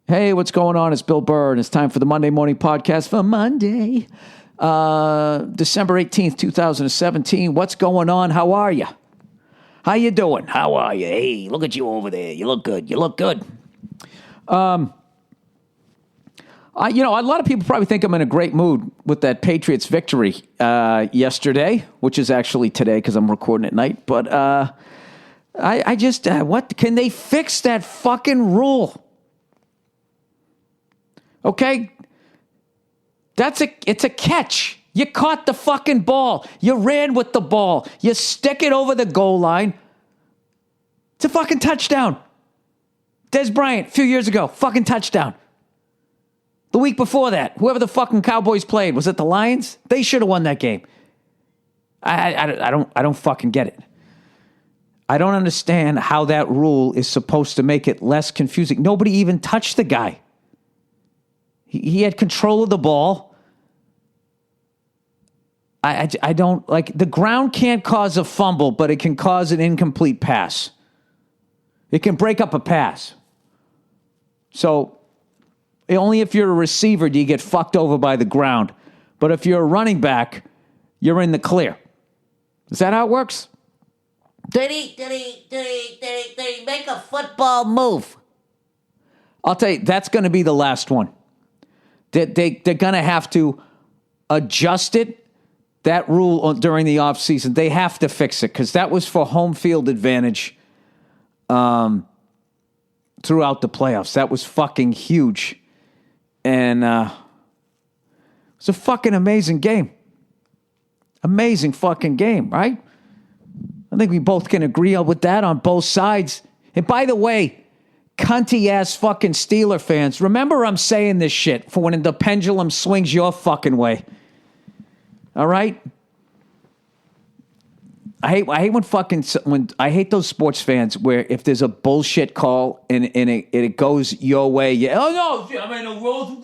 Hey, what's going on? It's Bill Burr, and it's time for the Monday Morning Podcast for Monday, December 18th, 2017. What's going on? How are you? How you doing? How are you? Hey, look at you over there. You look good. You look good. A lot of people probably think I'm in a great mood with that Patriots victory yesterday, which is actually today because I'm recording at night. But what can they fix that fucking rule? Okay? It's a catch. You caught the fucking ball. You ran with the ball. You stick it over the goal line. It's a fucking touchdown. Des Bryant, a few years ago, fucking touchdown. The week before that, whoever the fucking Cowboys played, was it the Lions? They should have won that game. I don't fucking get it. I don't understand how that rule is supposed to make it less confusing. Nobody even touched the guy. He had control of the ball. I don't, like, the ground can't cause a fumble, but it can cause an incomplete pass. It can break up a pass. So, only if you're a receiver do you get fucked over by the ground. But if you're a running back, you're in the clear. Is that how it works? Did he make a football move? I'll tell you, that's going to be the last one. They're going to have to adjust it, that rule during the offseason. They have to fix it because that was for home field advantage throughout the playoffs. That was fucking huge. And it's a fucking amazing game. Amazing fucking game, right? I think we both can agree with that on both sides. And by the way, cunty-ass fucking Steeler fans, remember I'm saying this shit for when the pendulum swings your fucking way. All right? I hate when I hate those sports fans where if there's a bullshit call and it goes your way, oh no, I mean the rules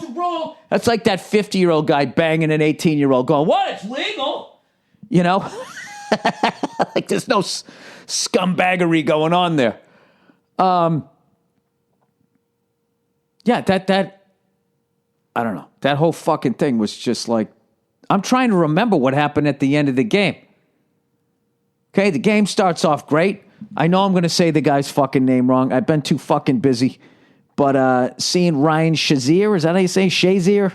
are wrong. That's like that 50-year-old guy banging an 18-year-old going, what? It's legal. You know? Like there's no scumbaggery going on there. That I don't know. That whole fucking thing was just like, I'm trying to remember what happened at the end of the game. Okay, the game starts off great. I know I'm going to say the guy's fucking name wrong. I've been too fucking busy. But seeing Ryan Shazier, is that how you say Shazier?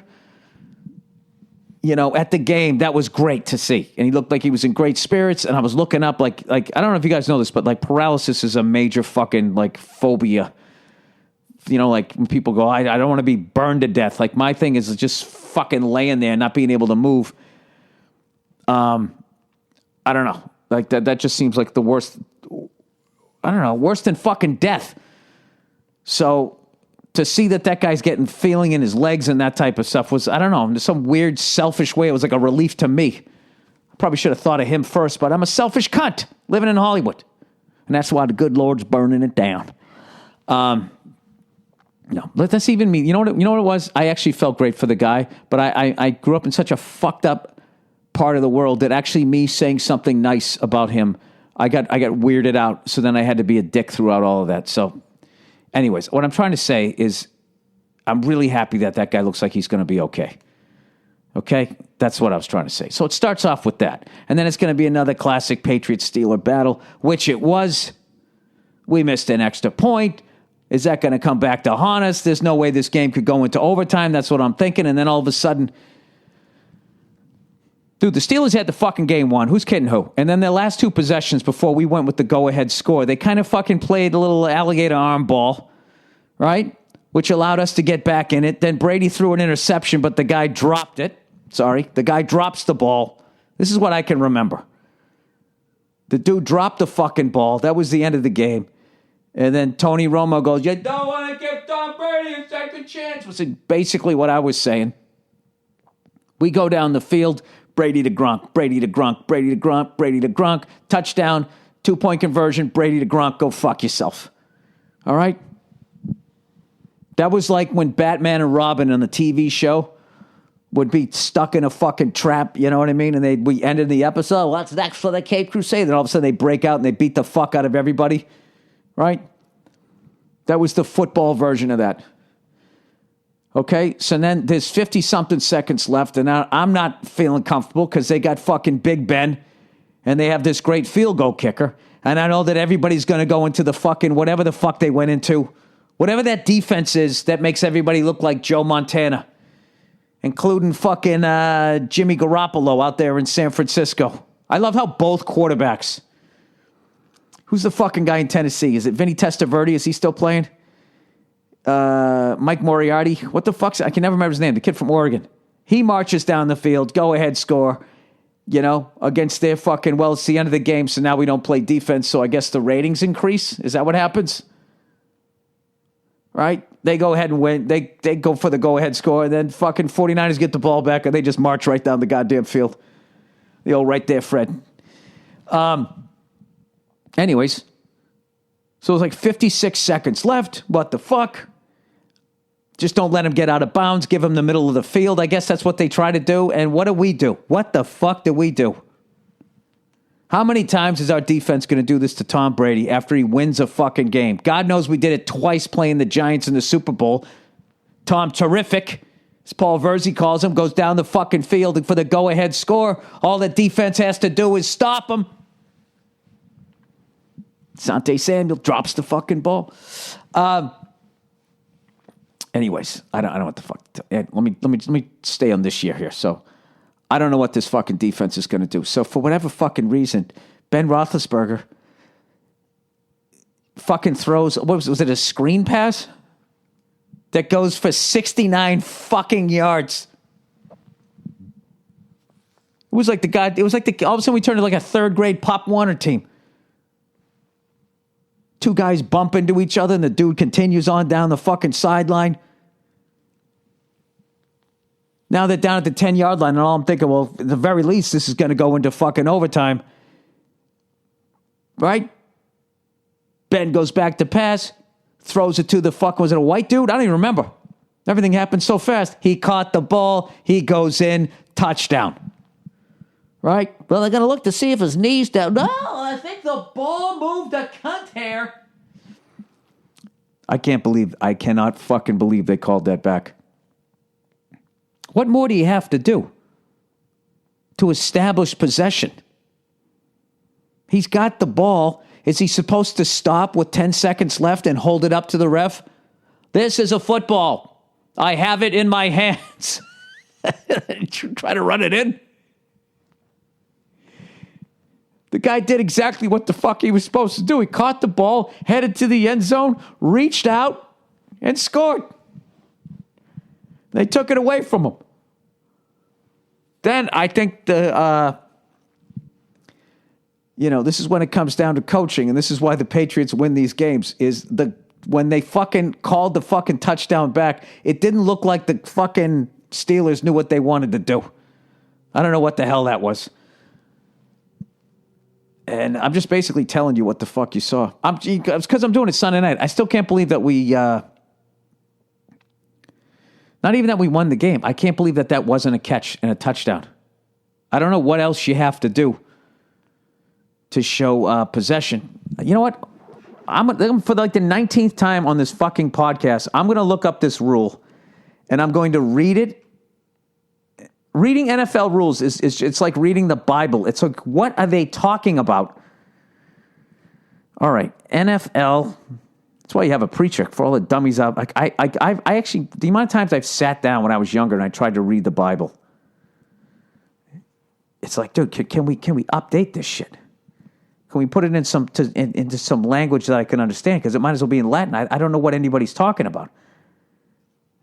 You know, at the game, that was great to see. And he looked like he was in great spirits. And I was looking up like I don't know if you guys know this, but like paralysis is a major fucking like phobia. You know, like when people go, I don't want to be burned to death. Like my thing is just fucking laying there and not being able to move. I don't know. Like that just seems like the worst. I don't know, worse than fucking death. So to see that guy's getting feeling in his legs and that type of stuff was, I don't know, in some weird selfish way, it was like a relief to me. I probably should have thought of him first, but I'm a selfish cunt living in Hollywood. And that's why the good Lord's burning it down. No, that's even me. You know what it was? I actually felt great for the guy, but I grew up in such a fucked up part of the world that actually me saying something nice about him, I got weirded out. So then I had to be a dick throughout all of that. So anyways, what I'm trying to say is I'm really happy that guy looks like he's going to be okay. Okay? That's what I was trying to say. So it starts off with that. And then it's going to be another classic Patriots-Steeler battle, which it was. We missed an extra point. Is that going to come back to haunt us? There's no way this game could go into overtime. That's what I'm thinking. And then all of a sudden, dude, the Steelers had the fucking game won. Who's kidding who? And then their last two possessions before we went with the go-ahead score, they kind of fucking played a little alligator arm ball, right? Which allowed us to get back in it. Then Brady threw an interception, but the guy dropped it. Sorry. The guy drops the ball. This is what I can remember. The dude dropped the fucking ball. That was the end of the game. And then Tony Romo goes, you don't want to give Tom Brady a second chance. Was basically what I was saying. We go down the field, Brady to Gronk, Brady to Gronk, Brady to Gronk, Brady to Gronk, touchdown, 2-point conversion, Brady to Gronk, go fuck yourself. All right? That was like when Batman and Robin on the TV show would be stuck in a fucking trap, you know what I mean? And we ended the episode, what's next for the Cape Crusade? Then all of a sudden they break out and they beat the fuck out of everybody. Right? That was the football version of that. Okay, so then there's 50-something seconds left, and now I'm not feeling comfortable because they got fucking Big Ben, and they have this great field goal kicker, and I know that everybody's going to go into the fucking whatever the fuck they went into, whatever that defense is that makes everybody look like Joe Montana, including fucking Jimmy Garoppolo out there in San Francisco. I love how both quarterbacks. Who's the fucking guy in Tennessee? Is it Vinny Testaverde? Is he still playing? Mike Moriarty. What the fuck's... I can never remember his name. The kid from Oregon. He marches down the field. Go ahead, score. Against their fucking... Well, it's the end of the game, so now we don't play defense, so I guess the ratings increase? Is that what happens? Right? They go ahead and win. They go for the go-ahead score, and then fucking 49ers get the ball back, and they just march right down the goddamn field. The old right there, Fred. Anyways, so it's like 56 seconds left. What the fuck? Just don't let him get out of bounds. Give him the middle of the field. I guess that's what they try to do. And what do we do? What the fuck do we do? How many times is our defense going to do this to Tom Brady after he wins a fucking game? God knows we did it twice playing the Giants in the Super Bowl. Tom Terrific, as Paul Verzi calls him, goes down the fucking field for the go-ahead score. All the defense has to do is stop him. Sante Samuel drops the fucking ball. Anyways, I don't know what the fuck. Let me stay on this year here. So I don't know what this fucking defense is going to do. So for whatever fucking reason, Ben Roethlisberger fucking throws. What was it? A screen pass that goes for 69 fucking yards. It was like all of a sudden we turned into like a third grade Pop Warner team. Two guys bump into each other, and the dude continues on down the fucking sideline. Now they're down at the 10-yard line, and all I'm thinking, well, at the very least, this is going to go into fucking overtime. Right? Ben goes back to pass, throws it to the fuck. Was it a white dude? I don't even remember. Everything happened so fast. He caught the ball. He goes in. Touchdown. Right? Well, they're going to look to see if his knee's down. No, I think the ball moved a cunt hair. I cannot fucking believe they called that back. What more do you have to do to establish possession? He's got the ball. Is he supposed to stop with 10 seconds left and hold it up to the ref? This is a football. I have it in my hands. Try to run it in. The guy did exactly what the fuck he was supposed to do. He caught the ball, headed to the end zone, reached out, and scored. They took it away from him. Then I think this is when it comes down to coaching, and this is why the Patriots win these games, when they fucking called the fucking touchdown back, it didn't look like the fucking Steelers knew what they wanted to do. I don't know what the hell that was. And I'm just basically telling you what the fuck you saw. It's because I'm doing it Sunday night. I still can't believe that we, not even that we won the game. I can't believe that wasn't a catch and a touchdown. I don't know what else you have to do to show possession. You know what? I'm for like the 19th time on this fucking podcast, I'm going to look up this rule, and I'm going to read it. Reading NFL rules it's like reading the Bible. It's like, what are they talking about? All right, NFL. That's why you have a preacher for all the dummies out. Like I actually, the amount of times I've sat down when I was younger and I tried to read the Bible. It's like, dude, can we update this shit? Can we put it in into some language that I can understand? Because it might as well be in Latin. I don't know what anybody's talking about.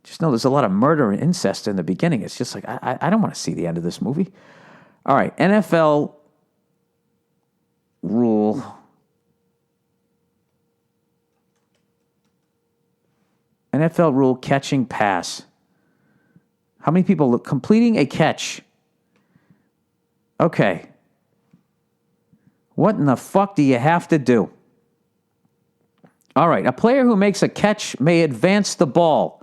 Just know there's a lot of murder and incest in the beginning. It's just like, I don't want to see the end of this movie. All right, NFL rule. NFL rule, catching pass. How many people completing a catch? Okay. What in the fuck do you have to do? All right, a player who makes a catch may advance the ball.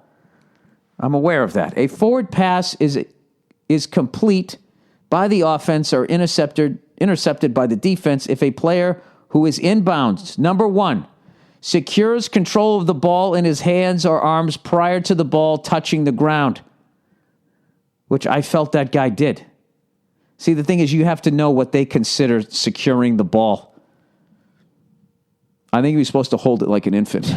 I'm aware of that. A forward pass is complete by the offense or intercepted by the defense if a player who is inbounds, number one, secures control of the ball in his hands or arms prior to the ball touching the ground, which I felt that guy did. See, the thing is, you have to know what they consider securing the ball. I think he was supposed to hold it like an infant.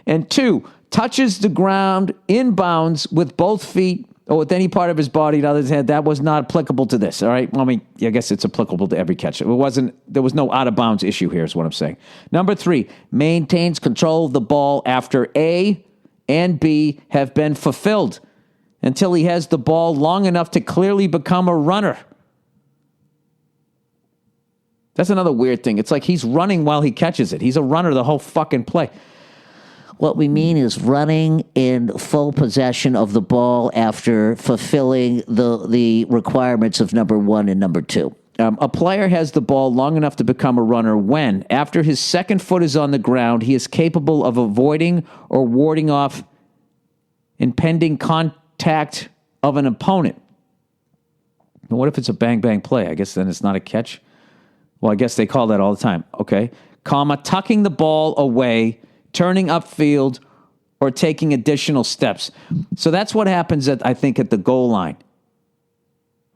And 2, touches the ground inbounds with both feet or with any part of his body to his head. That was not applicable to this, all right? Well, I mean, I guess it's applicable to every catch. There was no out-of-bounds issue here is what I'm saying. Number 3, maintains control of the ball after A and B have been fulfilled until he has the ball long enough to clearly become a runner. That's another weird thing. It's like he's running while he catches it. He's a runner the whole fucking play. What we mean is running in full possession of the ball after fulfilling the requirements of number 1 and number 2. A player has the ball long enough to become a runner when, after his second foot is on the ground, he is capable of avoiding or warding off impending contact of an opponent. And what if it's a bang-bang play? I guess then it's not a catch. Well, I guess they call that all the time. Okay. Tucking the ball away, turning upfield, or taking additional steps. So that's what happens I think at the goal line,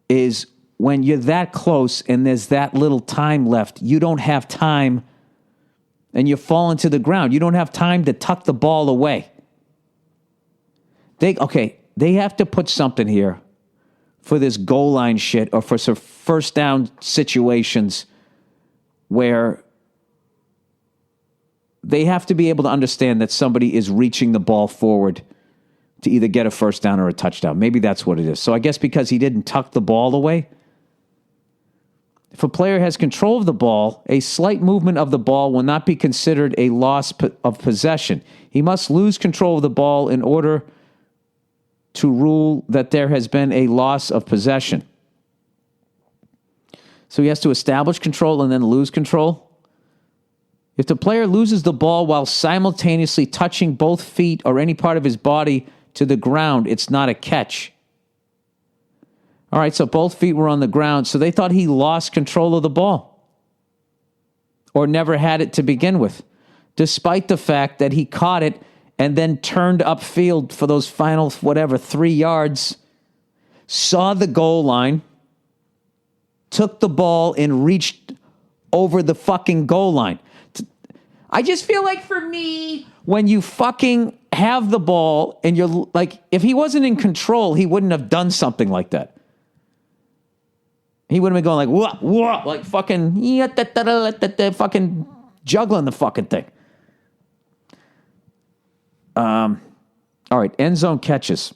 is when you're that close and there's that little time left, you don't have time and you're falling to the ground. You don't have time to tuck the ball away. They have to put something here for this goal line shit or for some first down situations where they have to be able to understand that somebody is reaching the ball forward to either get a first down or a touchdown. Maybe that's what it is. So I guess because he didn't tuck the ball away, if a player has control of the ball, a slight movement of the ball will not be considered a loss of possession. He must lose control of the ball in order to rule that there has been a loss of possession. So he has to establish control and then lose control. If the player loses the ball while simultaneously touching both feet or any part of his body to the ground, it's not a catch. All right, so both feet were on the ground, so they thought he lost control of the ball or never had it to begin with, despite the fact that he caught it and then turned upfield for those final, 3 yards, saw the goal line, took the ball and reached over the fucking goal line. I just feel like for me, when you fucking have the ball and you're like, if he wasn't in control, he wouldn't have done something like that. He would have been going like, whoa, like fucking, fucking juggling the fucking thing. All right, end zone catches.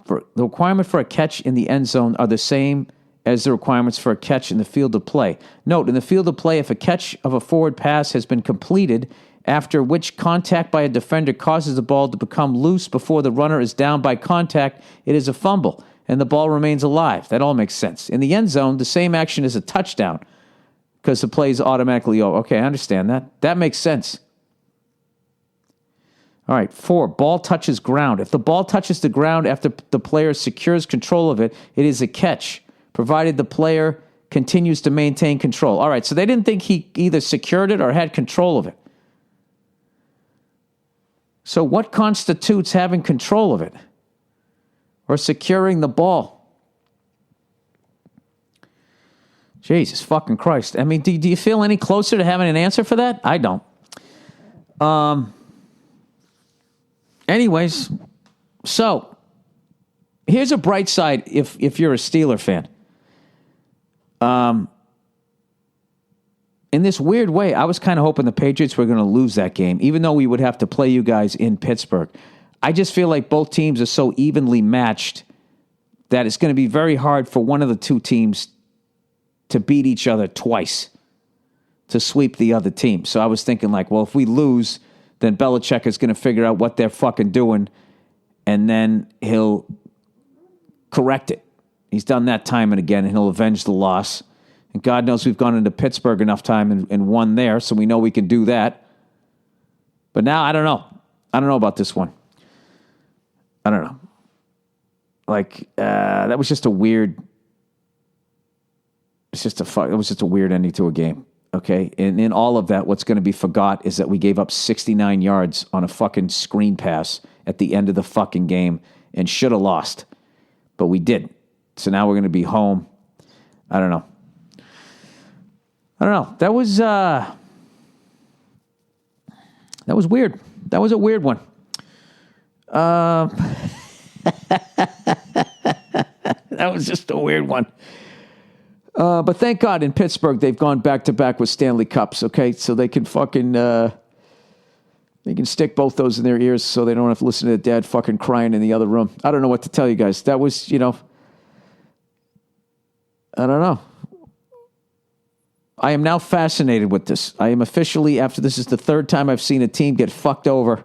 The requirement for a catch in the end zone are the same as the requirements for a catch in the field of play. Note, in the field of play, if a catch of a forward pass has been completed, after which contact by a defender causes the ball to become loose before the runner is down by contact, it is a fumble, and the ball remains alive. That all makes sense. In the end zone, the same action is a touchdown because the play is automatically over. Okay, I understand that. That makes sense. All right, 4, ball touches ground. If the ball touches the ground after the player secures control of it, it is a catch, provided the player continues to maintain control. All right, so they didn't think he either secured it or had control of it. So what constitutes having control of it or securing the ball? Jesus fucking Christ. I mean, do you feel any closer to having an answer for that? I don't. Anyways, so here's a bright side if you're a Steeler fan. In this weird way, I was kind of hoping the Patriots were going to lose that game, even though we would have to play you guys in Pittsburgh. I just feel like both teams are so evenly matched that it's going to be very hard for one of the two teams to beat each other twice, to sweep the other team. So I was thinking like, well, if we lose, then Belichick is going to figure out what they're fucking doing, and then he'll correct it. He's done that time and again, and he'll avenge the loss. And God knows we've gone into Pittsburgh enough time and won there, so we know we can do that. But now, I don't know. I don't know about this one. I don't know. Like, that was just a weird... It was just a weird ending to a game. Okay, and in all of that, what's going to be forgot is that we gave up 69 yards on a fucking screen pass at the end of the fucking game and should have lost, but we didn't. So now we're going to be home. I don't know. That was weird. That was a weird one. That was just a weird one. But thank God in Pittsburgh, they've gone back-to-back with Stanley Cups, okay? So they can fucking, they can stick both those in their ears so they don't have to listen to Dad fucking crying in the other room. I don't know what to tell you guys. That was, I don't know. I am now fascinated with this. I am officially, after this is the third time I've seen a team get fucked over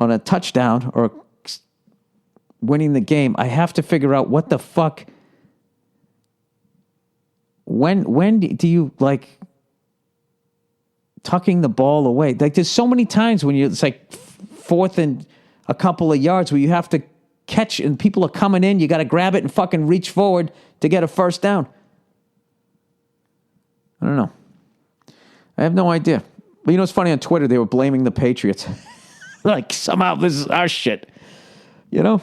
on a touchdown or winning the game, I have to figure out what the fuck... When do you, like, tucking the ball away? Like, there's so many times when it's like fourth and a couple of yards where you have to catch and people are coming in, you got to grab it and fucking reach forward to get a first down. I don't know. I have no idea. But it's funny, on Twitter, they were blaming the Patriots. Like, somehow this is our shit. The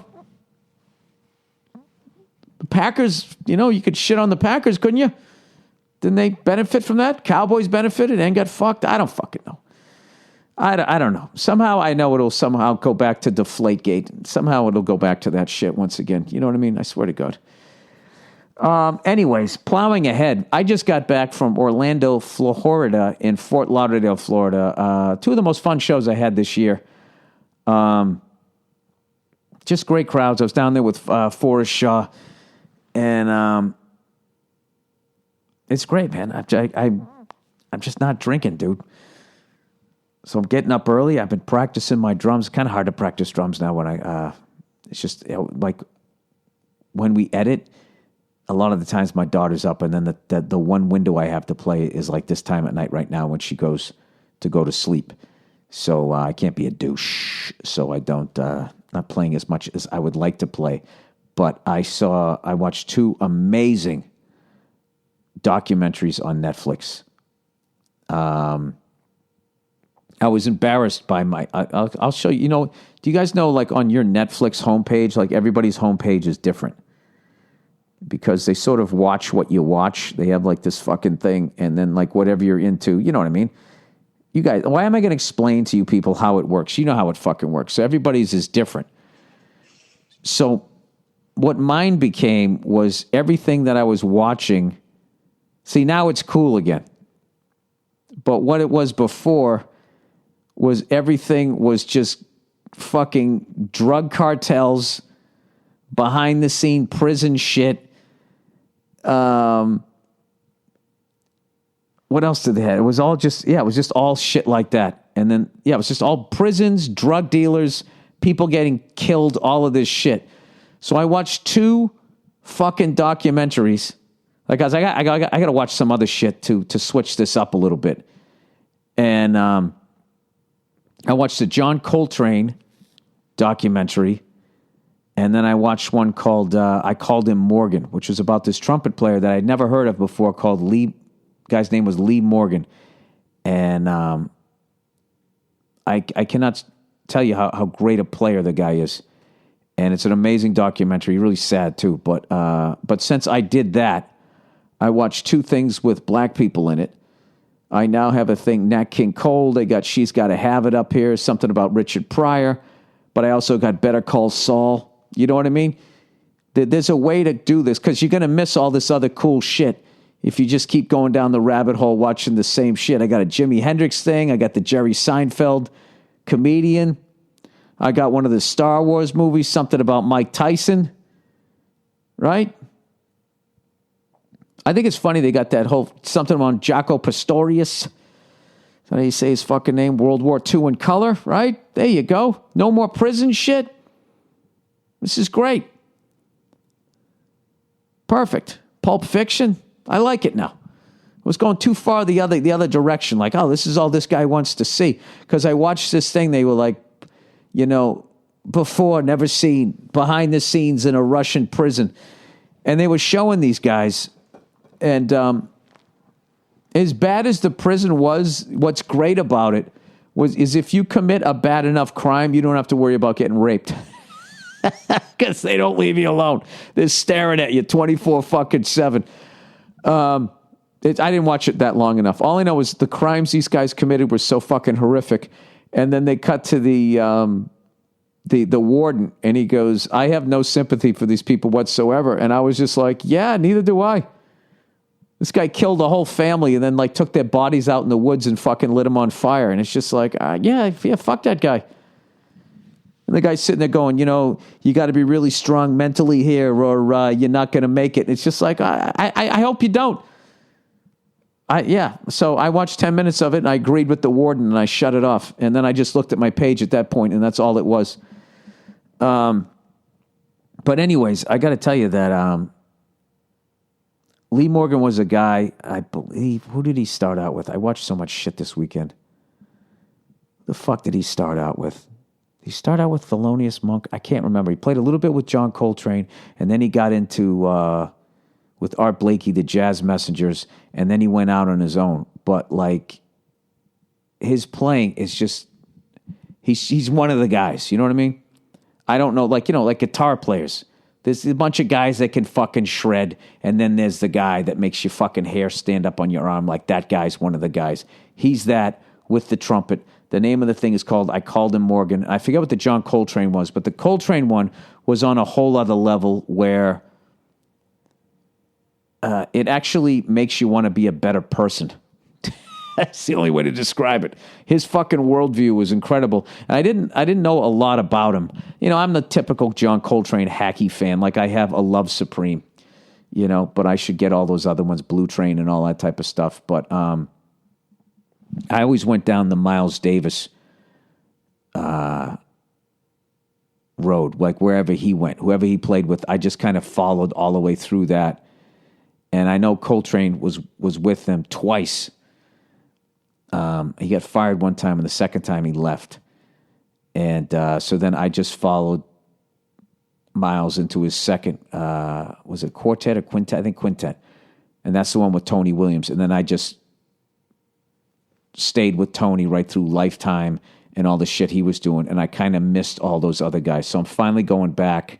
Packers, you could shit on the Packers, couldn't you? Didn't they benefit from that? Cowboys benefited and got fucked? I don't fucking know. I don't know. Somehow I know it'll somehow go back to Deflategate. Somehow it'll go back to that shit once again. You know what I mean? I swear to God. Anyways, plowing ahead. I just got back from Orlando, Florida, and Fort Lauderdale, Florida. Two of the most fun shows I had this year. Just great crowds. I was down there with Forrest Shaw, and it's great, man. I'm just not drinking, dude. So I'm getting up early. I've been practicing my drums. Kind of hard to practice drums now when it's just like when we edit. A lot of the times my daughter's up, and then the one window I have to play is like this time at night right now when she goes to go to sleep. So I can't be a douche. So I don't not playing as much as I would like to play. But I watched two amazing documentaries on Netflix. I was embarrassed by I'll show you. Do you guys know, like, on your Netflix homepage, like, everybody's homepage is different because they sort of watch what you watch. They have like this fucking thing, and then like whatever you're into, you know what I mean? You guys, why am I going to explain to you people how it works? You know how it fucking works. So everybody's is different. So what mine became was everything that I was watching. See, now it's cool again. But what it was before was everything was just fucking drug cartels, behind the scene prison shit. What else did they have? It was all just, it was just all shit like that. And then, it was just all prisons, drug dealers, people getting killed, all of this shit. So I watched two fucking documentaries. Like, guys, I got to watch some other shit to switch this up a little bit. And I watched the John Coltrane documentary, and then I watched one called I Called Him Morgan, which was about this trumpet player that I'd never heard of before called Lee. Guy's name was Lee Morgan. And I cannot tell you how great a player the guy is. And it's an amazing documentary, really sad too. But since I did that, I watched two things with black people in it. I now have a thing, Nat King Cole. They got She's Gotta Have It up here, something about Richard Pryor. But I also got Better Call Saul. You know what I mean? There's a way to do this because you're going to miss all this other cool shit if you just keep going down the rabbit hole watching the same shit. I got a Jimi Hendrix thing. I got the Jerry Seinfeld comedian. I got one of the Star Wars movies, something about Mike Tyson. Right? I think it's funny they got that whole something on Jaco Pastorius. Is that how you say his fucking name? World War II in color, right? There you go. No more prison shit. This is great. Perfect. Pulp Fiction. I like it now. I was going too far the other direction. Like, oh, this is all this guy wants to see. Because I watched this thing. They were like, before, never seen, behind the scenes in a Russian prison. And they were showing these guys. And as bad as the prison was, what's great about it is if you commit a bad enough crime, you don't have to worry about getting raped. Because they don't leave you alone. They're staring at you 24/7. I didn't watch it that long enough. All I know is the crimes these guys committed were so fucking horrific. And then they cut to the warden, and he goes, "I have no sympathy for these people whatsoever." And I was just like, "Yeah, neither do I." This guy killed a whole family and then like took their bodies out in the woods and fucking lit them on fire. And it's just like, yeah, fuck that guy. And the guy's sitting there going, you got to be really strong mentally here or you're not going to make it. It's just like, I hope you don't. So I watched 10 minutes of it and I agreed with the warden and I shut it off. And then I just looked at my page at that point and that's all it was. But anyways, I got to tell you that Lee Morgan was a guy, I believe, who did he start out with? I watched so much shit this weekend. The fuck did he start out with? Did he start out with Thelonious Monk? I can't remember. He played a little bit with John Coltrane, and then he got into, with Art Blakey, the Jazz Messengers, and then he went out on his own. But, like, his playing is just, he's one of the guys, you know what I mean? I don't know, like guitar players. There's a bunch of guys that can fucking shred, and then there's the guy that makes your fucking hair stand up on your arm. Like, that guy's one of the guys. He's that with the trumpet. The name of the thing is called I Called Him Morgan. I forget what the John Coltrane was, but the Coltrane one was on a whole other level where it actually makes you want to be a better person. That's the only way to describe it. His fucking worldview was incredible. And I didn't know a lot about him. I'm the typical John Coltrane hacky fan. Like I have a Love Supreme, but I should get all those other ones, Blue Train and all that type of stuff. But I always went down the Miles Davis road, like wherever he went, whoever he played with, I just kind of followed all the way through that. And I know Coltrane was with them twice. He got fired one time, and the second time he left. And so then I just followed Miles into his second, was it quartet or quintet? I think quintet. And that's the one with Tony Williams. And then I just stayed with Tony right through Lifetime and all the shit he was doing. And I kind of missed all those other guys. So I'm finally going back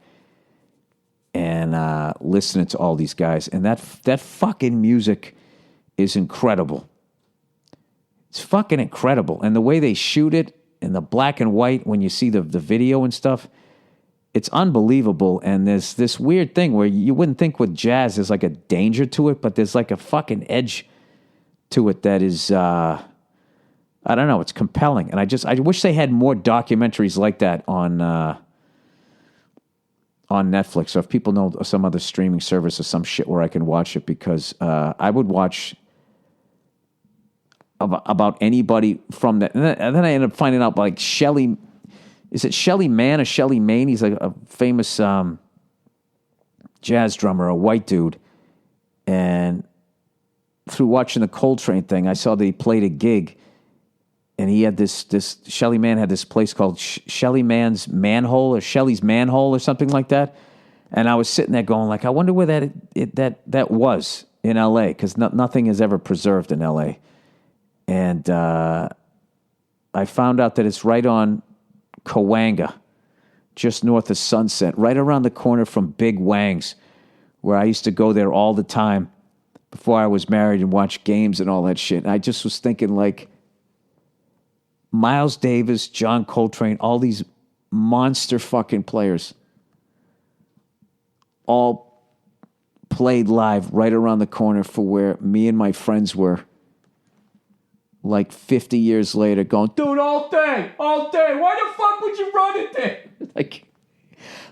and listening to all these guys. And that fucking music is incredible. It's fucking incredible. And the way they shoot it in the black and white when you see the video and stuff, it's unbelievable. And there's this weird thing where you wouldn't think with jazz there's like a danger to it, but there's like a fucking edge to it that is, I don't know, it's compelling. And I wish they had more documentaries like that on Netflix. Or if people know some other streaming service or some shit where I can watch it, because I would watch about anybody from that. And then I ended up finding out like Shelly, is it Shelly Manne or Shelly Maine? He's like a famous jazz drummer, a white dude. And through watching the Coltrane thing, I saw that he played a gig, and he had this Shelly Manne had this place called Shelly Manne's Manhole or Shelly's Manhole or something like that. And I was sitting there going like, I wonder where that was in L.A. because nothing is ever preserved in L.A. And I found out that it's right on Cahuenga, just north of Sunset, right around the corner from Big Wang's, where I used to go there all the time before I was married and watch games and all that shit. And I just was thinking like Miles Davis, John Coltrane, all these monster fucking players all played live right around the corner for where me and my friends were. Like 50 years later going, dude, all day, why the fuck would you run it there?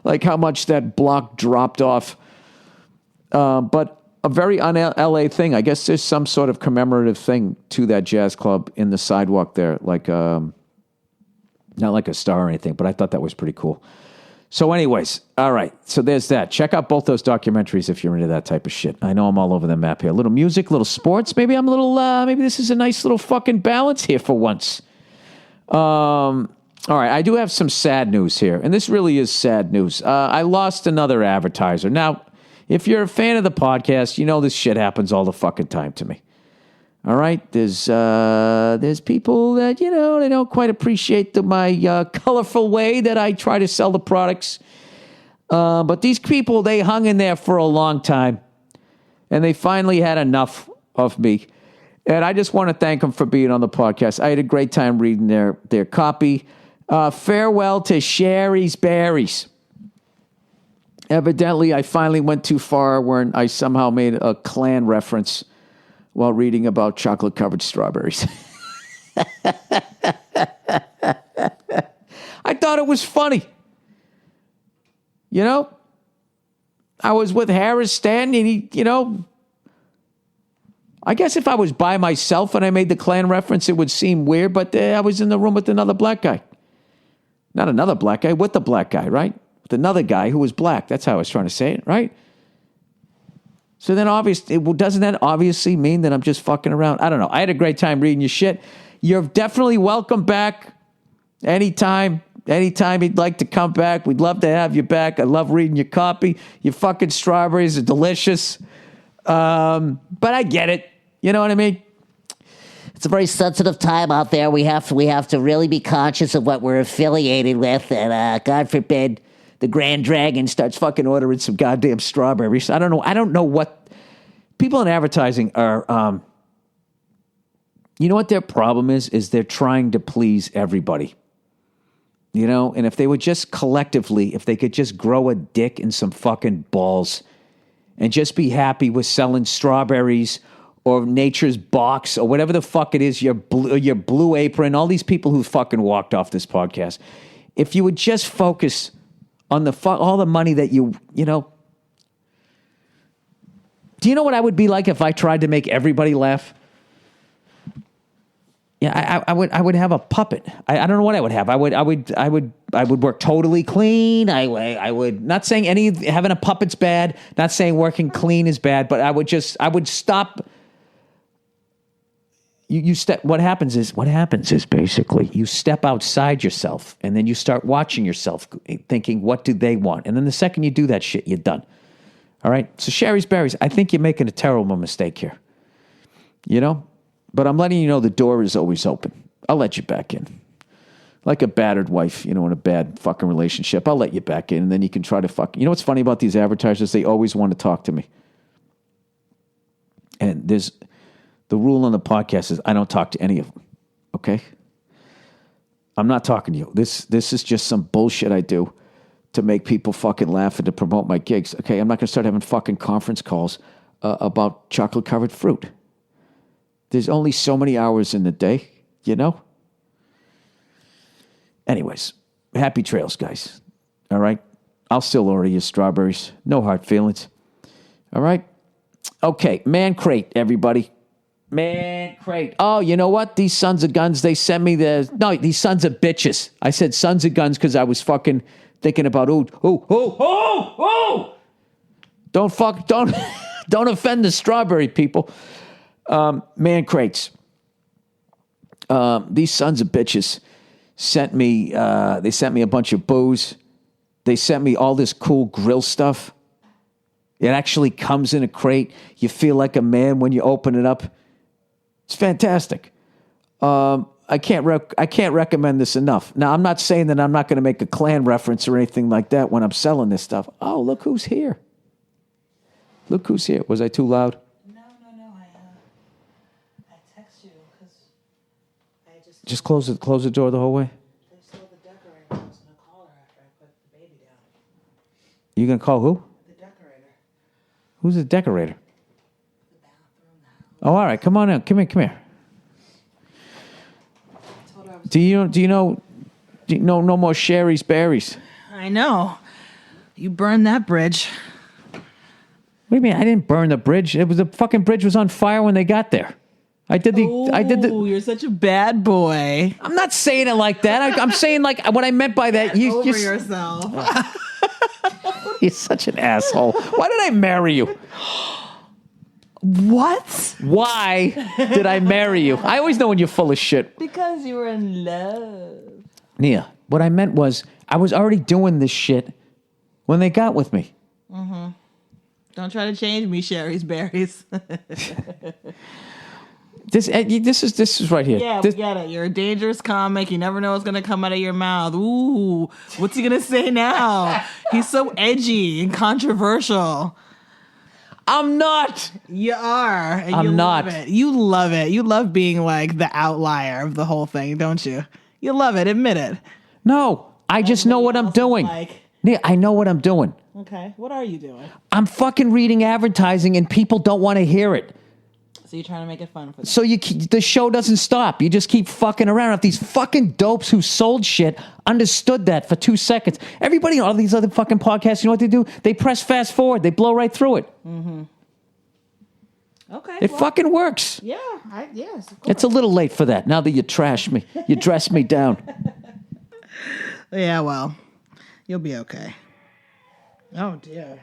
Like how much that block dropped off. But a very un-LA thing. I guess there's some sort of commemorative thing to that jazz club in the sidewalk there. Like, not like a star or anything, but I thought that was pretty cool. So anyways, all right. So there's that. Check out both those documentaries if you're into that type of shit. I know I'm all over the map here. A little music, a little sports. Maybe I'm a little, maybe this is a nice little fucking balance here for once. All right. I do have some sad news here, and this really is sad news. I lost another advertiser. Now, if you're a fan of the podcast, you know this shit happens all the fucking time to me. All right, there's people that, they don't quite appreciate my colorful way that I try to sell the products. But these people, they hung in there for a long time, and they finally had enough of me. And I just want to thank them for being on the podcast. I had a great time reading their copy. Farewell to Sherry's Berries. Evidently, I finally went too far where I somehow made a Klan reference while reading about chocolate-covered strawberries. I thought it was funny. I was with Harris Stanton, and he, I guess if I was by myself and I made the Klan reference, it would seem weird, but I was in the room with another black guy. Not another black guy, with the black guy, right? With another guy who was black. That's how I was trying to say it, right? So then doesn't that obviously mean that I'm just fucking around? I don't know. I had a great time reading your shit. You're definitely welcome back anytime. Anytime you'd like to come back, we'd love to have you back. I love reading your copy. Your fucking strawberries are delicious. But I get it. You know what I mean? It's a very sensitive time out there. We have to really be conscious of what we're affiliated with, and God forbid the Grand Dragon starts fucking ordering some goddamn strawberries. I don't know what people in advertising are. You know what their problem is? Is they're trying to please everybody. And if they would just collectively, if they could just grow a dick and some fucking balls and just be happy with selling strawberries or Nature's Box or whatever the fuck it is, your Blue Apron, all these people who fucking walked off this podcast. If you would just focus on all the money that you know. Do you know what I would be like if I tried to make everybody laugh? Yeah, I would have a puppet. I don't know what I would have. I would work totally clean. I would not saying having a puppet's bad. Not saying working clean is bad. But I would stop. You step. What happens is basically you step outside yourself, and then you start watching yourself, thinking, what do they want? And then the second you do that shit, you're done. All right. So Sherry's Berries, I think you're making a terrible mistake here. But I'm letting you know the door is always open. I'll let you back in. Like a battered wife, in a bad fucking relationship. I'll let you back in, and then you can try to fucking... You know what's funny about these advertisers? They always want to talk to me. And there's... The rule on the podcast is I don't talk to any of them. Okay? I'm not talking to you. This is just some bullshit I do to make people fucking laugh and to promote my gigs. Okay? I'm not going to start having fucking conference calls about chocolate-covered fruit. There's only so many hours in the day, Anyways, happy trails, guys. All right? I'll still order you strawberries. No hard feelings. All right? Okay, Man Crate, everybody. Man Crate. Oh, you know what? These sons of guns, they sent me these sons of bitches. I said sons of guns because I was fucking thinking about, don't offend the strawberry people. Man Crates. These sons of bitches sent me, they sent me a bunch of booze. They sent me all this cool grill stuff. It actually comes in a crate. You feel like a man when you open it up. It's fantastic. I can't recommend this enough. Now, I'm not saying that I'm not going to make a Klan reference or anything like that when I'm selling this stuff. Oh, look who's here. Look who's here. Was I too loud? Just close the door the whole way. They sold the decorator. I was going to call her after I put the baby down. You going to call who? The decorator. Who's the decorator? The bathroom, the house. Oh, all right. Come on in. Come here. I told her I was... Do you know no more Sherry's Berries? I know. You burned that bridge. What do you mean? I didn't burn the bridge. The fucking bridge was on fire when they got there. I did the. You're such a bad boy. I'm not saying it like that. I'm saying like what I meant by that. Get over yourself. You're such an asshole. Why did I marry you? What? Why did I marry you? I always know when you're full of shit. Because you were in love. Nia, what I meant was I was already doing this shit when they got with me. Mm-hmm. Don't try to change me, Sherry's Berries. This is right here. Yeah, This- we get it. You're a dangerous comic. You never know what's gonna come out of your mouth. Ooh, what's he gonna say now? He's so edgy and controversial. I'm not. You are. And I'm you not. Love it. You love it. You love being like the outlier of the whole thing, don't you? You love it. Admit it. No, I just know what I'm Everybody else doing. is like- Yeah, I know what I'm doing. Okay, what are you doing? I'm fucking reading advertising and people don't want to hear it. So you're trying to make it fun for them. So the show doesn't stop. You just keep fucking around. If these fucking dopes who sold shit understood that for 2 seconds, everybody on all these other fucking podcasts, you know what they do? They press fast forward. They blow right through it. Okay. It fucking works. Yeah. Yes. Of course. It's a little late for that. Now that you trash me, you dress me down. Yeah. Well, you'll be okay. Oh dear.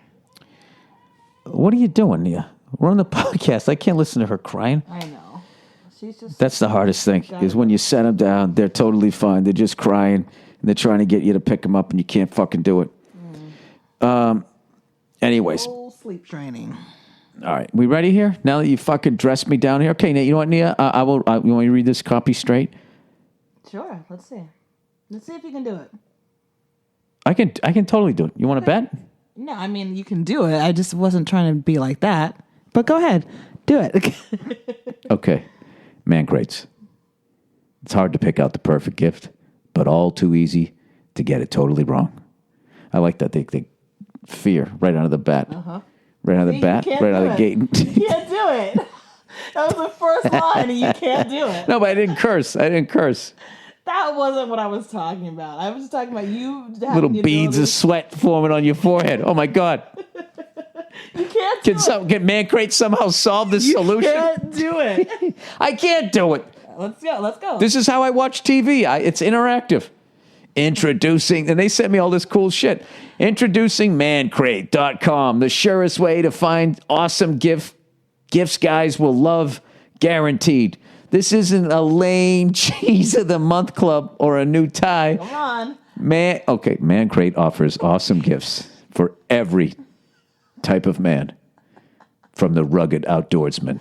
What are you doing, Nia? We're on the podcast. I can't listen to her crying. I know. She's just. That's the hardest thing, is when you set them down, they're totally fine. They're just crying, and they're trying to get you to pick them up, and you can't fucking do it. Anyways, Full sleep training. all right. We ready here? Now that you fucking dressed me down here? Okay, Nate, you know what, Nia? I will. You want me to read this copy straight? Sure. Let's see. Let's see if you can do it. I can totally do it. You want to bet? No, I mean you can do it. I just wasn't trying to be like that. But go ahead, do it. Okay. Man crates. It's hard to pick out the perfect gift, but all too easy to get it totally wrong. I like that. They fear right out of the bat. Right out of the See, bat, you can't right out do of the gate. You can't do it. That was the first line, and you can't do it. No, but I didn't curse. That wasn't what I was talking about. I was just talking about you. having Little the beads of ability- sweat forming on your forehead. Oh my God. You can't do Can Man Crate somehow solve this it. solution? You can't do it. I can't do it. Let's go. Let's go. This is how I watch TV. It's interactive. Introducing, and they sent me all this cool shit. Introducing mancrate.com, the surest way to find awesome gifts guys will love, guaranteed. This isn't a lame cheese of the month club or a new tie. Come on. Man Crate offers awesome gifts for every type of man, from the rugged outdoorsman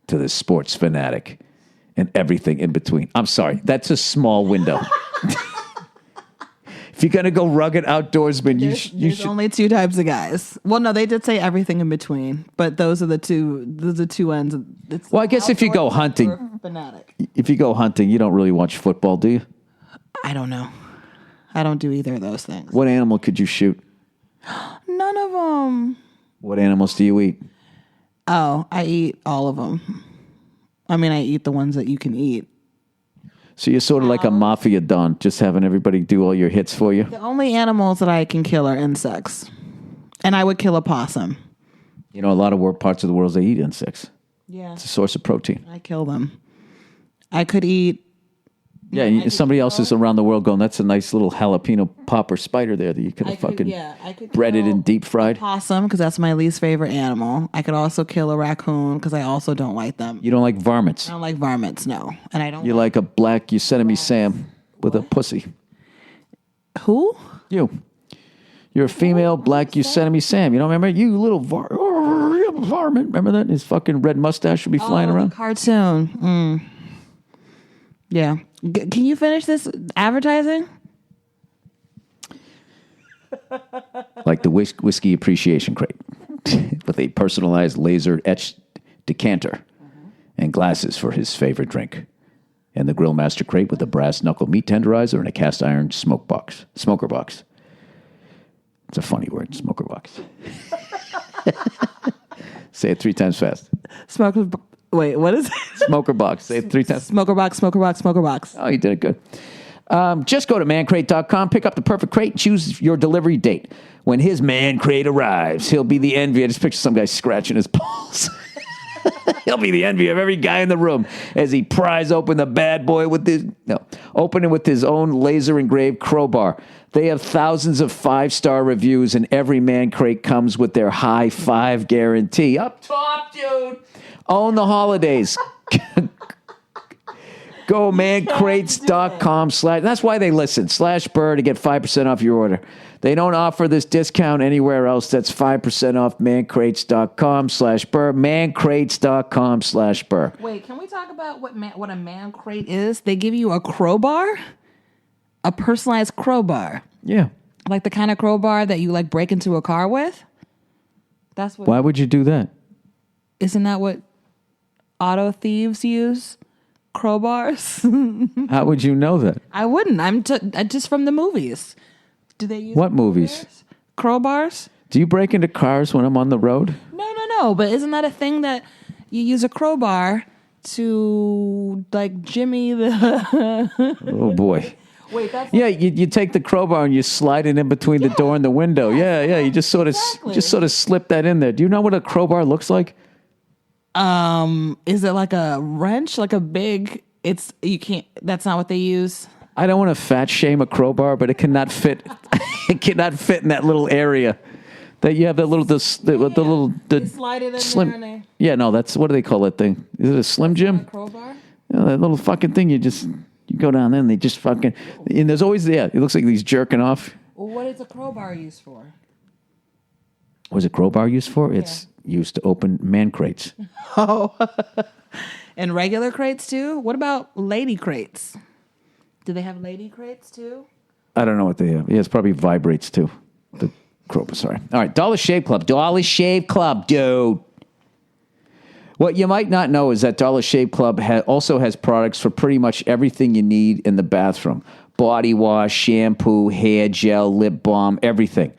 to the sports fanatic and everything in between. I'm sorry, that's a small window. If you're going to go rugged outdoorsman, you There's should. only two types of guys. Well, no, they did say everything in between, but those are the two. Those are two ends. It's Well, I guess if you go outdoorsman hunting- or fanatic. If you go hunting, you don't really watch football, do you? I don't know. I don't do either of those things. What animal could you shoot? None of them. What animals do you eat? Oh, I eat all of them. I mean, I eat the ones that you can eat. So you're sort of like a mafia don, just having everybody do all your hits for you. The only animals that I can kill are insects. And I would kill a possum. You know, a lot of parts of the world, they eat insects. Yeah. It's a source of protein. I kill them. I could eat. Yeah, and somebody else is around the world going, that's a nice little jalapeno popper spider there that you could have fucking I could breaded kill and deep fried. possum because that's my least favorite animal. I could also kill a raccoon because I also don't like them. You don't like varmints. I don't like varmints, no. And I don't You like a black Yosemite Sam with a pussy. Who? You. You're a female black Yosemite Sam. You don't remember? You little varmint. Remember that? His fucking red mustache would be flying around. The cartoon. Yeah. Can you finish this advertising? Like the whiskey appreciation crate with a personalized laser etched decanter and glasses for his favorite drink. And the Grill Master crate with a brass knuckle meat tenderizer and a cast iron smoker box. It's a funny word, smoker box. Say it 3 times fast. Wait, what is it? Smoker box. Say it 3 times. Smoker box, smoker box, smoker box. Oh, you did it good. Just go to mancrate.com, pick up the perfect crate, and choose your delivery date. When his man crate arrives, he'll be the envy. I just picture some guy scratching his balls. He'll be the envy of every guy in the room as he pries open the bad boy open it with his own laser engraved crowbar. They have thousands of 5-star reviews, and every man crate comes with their high 5 guarantee. Up top, dude. Own the holidays. Go mancrates.com / that's why they listen /Burr to get 5% off your order. They don't offer this discount anywhere else. That's 5% off mancrates.com /Burr. Mancrates.com /Burr. Wait, can we talk about what a man crate is? They give you a crowbar, a personalized crowbar, Yeah. like the kind of crowbar that you like break into a car with. That's what. Why would you do that? Isn't that what auto thieves use? Crowbars. How would you know that? I wouldn't. I'm just from the movies. Do they use What movies? Crowbars? Do you break into cars when I'm on the road? No. But isn't that a thing that you use a crowbar to like jimmy the? Oh boy. Wait, that's Yeah, you take the crowbar and you slide it in between the door and the window. Yeah. You just sort of slip that in there. Do you know what a crowbar looks like? Is it like a wrench, like a big? You can't. That's not what they use. I don't want to fat shame a crowbar, but it cannot fit. It cannot fit in that little area. That you have that little the Slide it in slim. there. And Yeah, no, that's what do they call that thing? Is it a Slim Jim? a crowbar. You know, that little fucking thing. You go down there and they just fucking. And there's always it looks like he's jerking off. Well, what is a crowbar used for? What's a crowbar used for? It's used to open man crates. Oh, and regular crates too. What about lady crates? Do they have lady crates too? I don't know what they have. Yeah, it's probably vibrates too. The crowbar, sorry. All right, Dollar Shave Club. Dollar Shave Club, dude. What you might not know is that Dollar Shave Club also has products for pretty much everything you need in the bathroom. Body wash, shampoo, hair gel, lip balm, everything.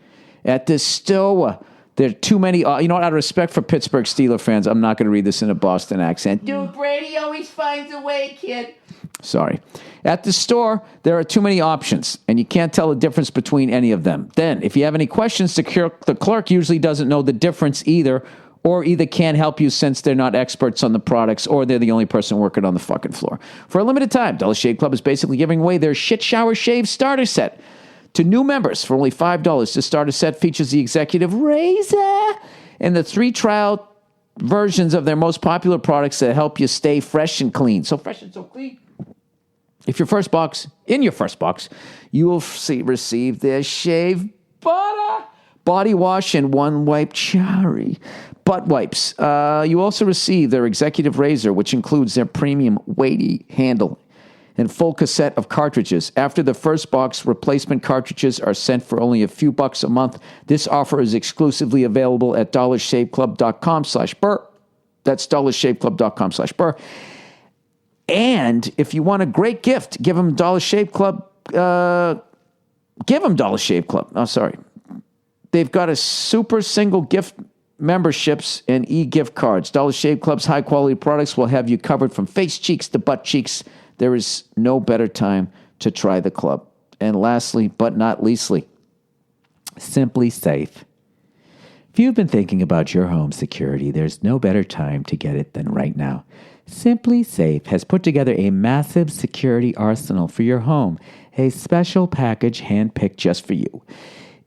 At this store, there are too many. You know what? Out of respect for Pittsburgh Steeler fans, I'm not going to read this in a Boston accent. Dude, Brady always finds a way, kid. Sorry. At the store, there are too many options, and you can't tell the difference between any of them. Then, if you have any questions, the clerk usually doesn't know the difference either, or either can't help you since they're not experts on the products, or they're the only person working on the fucking floor. For a limited time, Dollar Shave Club is basically giving away their Shit Shower Shave Starter Set to new members for only $5. This starter set features the executive razor and the 3 trial versions of their most popular products that help you stay fresh and clean. So fresh and so clean. In your first box, you will receive their shave butter, body wash, and one wipe cherry butt wipes. You also receive their executive razor, which includes their premium weighty handle and full cassette of cartridges. After the first box, replacement cartridges are sent for only a few bucks a month. This offer is exclusively available at dollarshaveclub.com /Burr. That's dollarshaveclub.com /Burr. And if you want a great gift, give them Dollar Shave Club. Give them Dollar Shave Club. Oh, sorry. They've got a super single gift memberships and e-gift cards. Dollar Shave Club's high-quality products will have you covered from face cheeks to butt cheeks. There is no better time to try the club. And lastly, but not leastly, Simply Safe. If you've been thinking about your home security, there's no better time to get it than right now. Simply Safe has put together a massive security arsenal for your home, a special package handpicked just for you.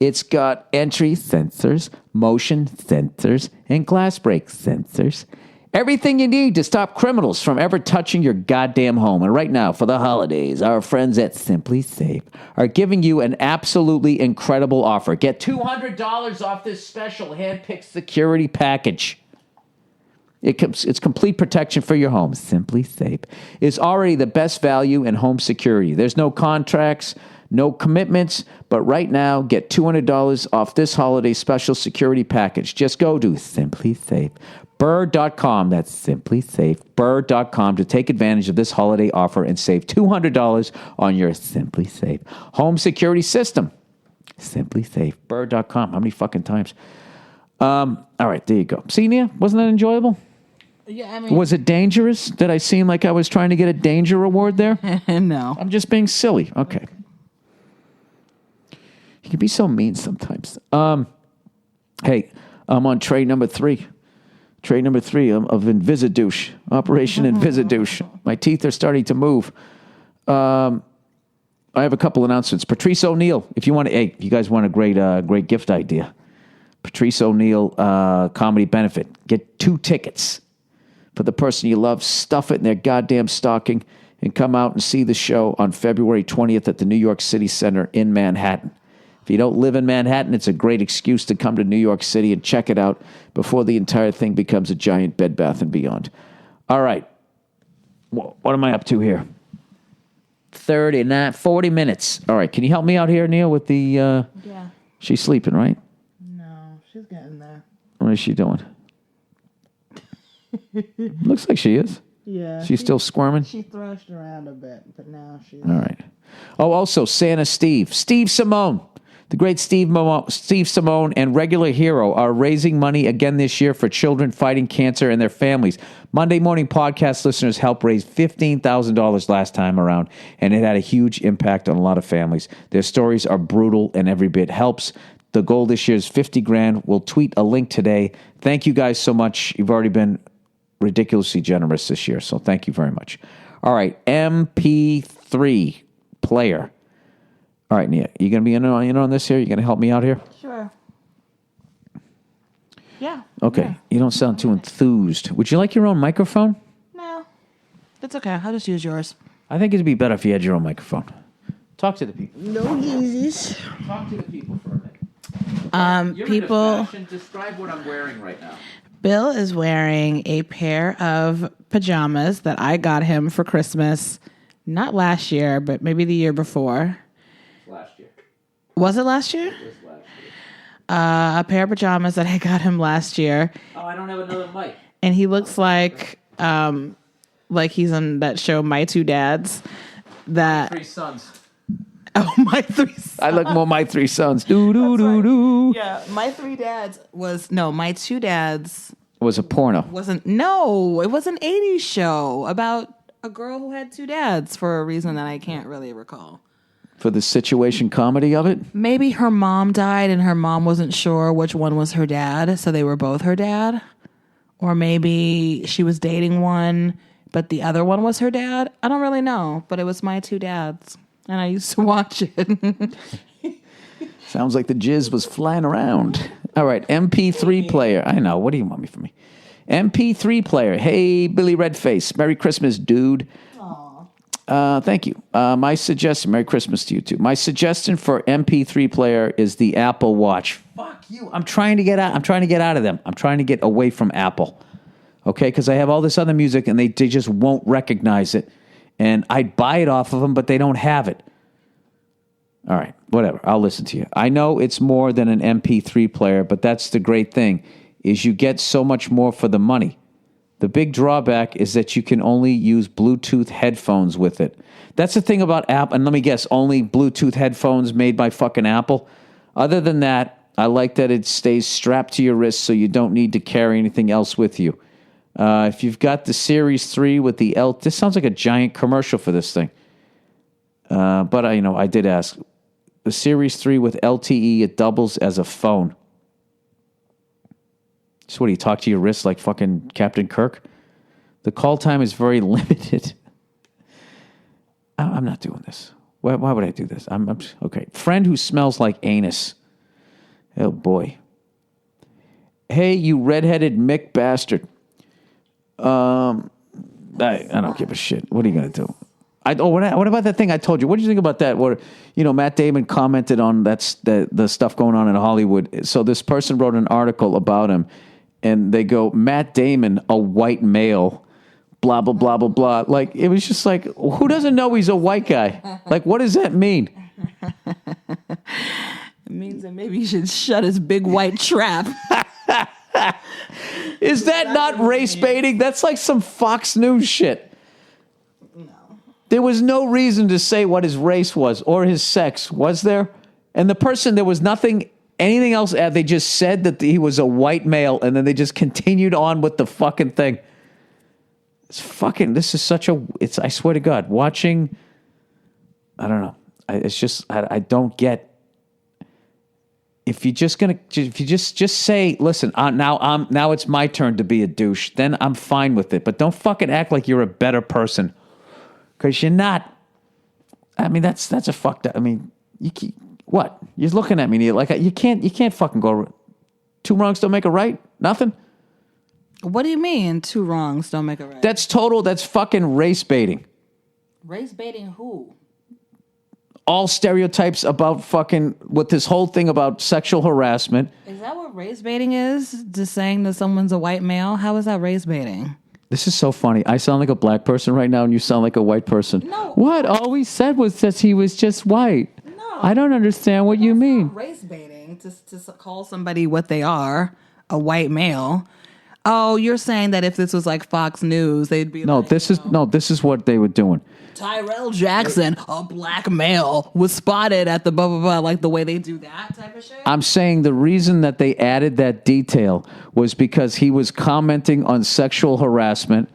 It's got entry sensors, motion sensors, and glass break sensors. Everything you need to stop criminals from ever touching your goddamn home. And right now, for the holidays, our friends at Simply Safe are giving you an absolutely incredible offer. Get $200 off this special hand-picked security package. It's complete protection for your home. Simply Safe is already the best value in home security. There's no contracts, no commitments, but right now, get $200 off this holiday special security package. Just go to simplysafeburr.com. That's simplysafeburr.com to take advantage of this holiday offer and save $200 on your Simply Safe home security system. Simplysafeburr.com. How many fucking times? All right, there you go. See, Nia, wasn't that enjoyable? Yeah, I mean, Was it dangerous? Did I seem like I was trying to get a danger award there? no. I'm just being silly. Okay. You can be so mean sometimes. Hey, I'm on tray number 3. Tray number 3 of Invisidouche. Operation Invisidouche. My teeth are starting to move. I have a couple announcements. Patrice O'Neill, if you you guys want a great gift idea. Patrice O'Neill comedy benefit. Get 2 tickets for the person you love. Stuff it in their goddamn stocking and come out and see the show on February 20th at the New York City Center in Manhattan. If you don't live in Manhattan, it's a great excuse to come to New York City and check it out before the entire thing becomes a giant Bed Bath & Beyond. All right. What am I up to here? 40 minutes. All right. Can you help me out here, Neil, with the... Yeah. She's sleeping, right? No, she's getting there. What is she doing? Looks like she is. Yeah. She's still squirming? She thrashed around a bit, but now she's... All right. Oh, also, Santa Steve. Steve Simone. The great Steve Simone and regular hero are raising money again this year for children fighting cancer and their families. Monday Morning Podcast listeners helped raise $15,000 last time around, and it had a huge impact on a lot of families. Their stories are brutal, and every bit helps. The goal this year is $50,000. We'll tweet a link today. Thank you guys so much. You've already been ridiculously generous this year, so thank you very much. All right, MP3 player. All right, Nia, you going to be in on this here? You going to help me out here? Sure. Yeah. Okay. Yeah. You don't sound too enthused. Would you like your own microphone? No. That's okay. I'll just use yours. I think it'd be better if you had your own microphone. Talk to the people. No Yeezys. Talk to the people for a minute. You're People... in a fashion. Describe what I'm wearing right now. Bill is wearing a pair of pajamas that I got him for Christmas. Not last year, but maybe the year before. Last year. Was it last year? It was last year. A pair of pajamas that I got him last year. Oh, I don't have another mic. And he looks like he's on that show, My Two Dads. That 3 sons. Oh, My Three Sons. I look more My 3 sons. Do, do, do, do. Yeah, My Three Dads My Two Dads. Was a porno. It was an 80s show about a girl who had 2 dads for a reason that I can't really recall. For the situation comedy of it? Maybe her mom died and her mom wasn't sure which one was her dad, so they were both her dad. Or maybe she was dating one, but the other one was her dad. I don't really know, but it was My Two Dads, and I used to watch it. Sounds like the jizz was flying around. All right, MP3 player. I know. What do you want me from me? MP3 player. Hey, Billy Redface. Merry Christmas, dude. Thank you. My suggestion, Merry Christmas to you too. My suggestion for MP3 player is the Apple Watch. Fuck you. I'm trying to get out of them. I'm trying to get away from Apple. Okay, because I have all this other music and they just won't recognize it. And I'd buy it off of them, but they don't have it. All right, whatever. I'll listen to you. I know it's more than an MP3 player, but that's the great thing, is you get so much more for the money. The big drawback is that you can only use Bluetooth headphones with it. That's the thing about Apple. And let me guess, only Bluetooth headphones made by fucking Apple. Other than that, I like that it stays strapped to your wrist so you don't need to carry anything else with you. If you've got the Series 3 with the this sounds like a giant commercial for this thing. But I did ask. The Series 3 with LTE, it doubles as a phone. So what do you talk to your wrist like fucking Captain Kirk? The call time is very limited. I'm not doing this. Why would I do this? I'm okay. Friend who smells like anus. Oh boy. Hey, you redheaded Mick bastard. I don't give a shit. What are you gonna do? What about that thing I told you? What did you think about that? Where Matt Damon commented on the stuff going on in Hollywood. So this person wrote an article about him. And they go, Matt Damon, a white male, blah, blah, blah, blah, blah. Like, it was just like, who doesn't know he's a white guy? Like, what does that mean? It means that maybe he should shut his big white trap. Is that not race baiting? That's like some Fox News shit. No. There was no reason to say what his race was or his sex, was there? And the person, there was anything else? They just said that he was a white male, and then they just continued on with the fucking thing. This is such I swear to God, watching, I don't know. I don't get, if you just say, listen, now it's my turn to be a douche, then I'm fine with it. But don't fucking act like you're a better person, because you're not. I mean, that's a fucked up, what? You're looking at me, Neil, like you can't fucking go. 2 wrongs don't make a right? Nothing? What do you mean 2 wrongs don't make a right? That's fucking race baiting. Race baiting who? All stereotypes about fucking with this whole thing about sexual harassment. Is that what race baiting is? Just saying that someone's a white male? How is that race baiting? This is so funny. I sound like a black person right now, and you sound like a white person. No. What? All we said was that he was just white. No. I don't understand what you mean. Race baiting to call somebody what they are, a white male. Oh, you're saying that if this was like Fox News, they'd be No, like, this is what they were doing. Tyrell Jackson, a black male, was spotted at the blah, blah, blah, like the way they do that type of shit? I'm saying the reason that they added that detail was because he was commenting on sexual harassment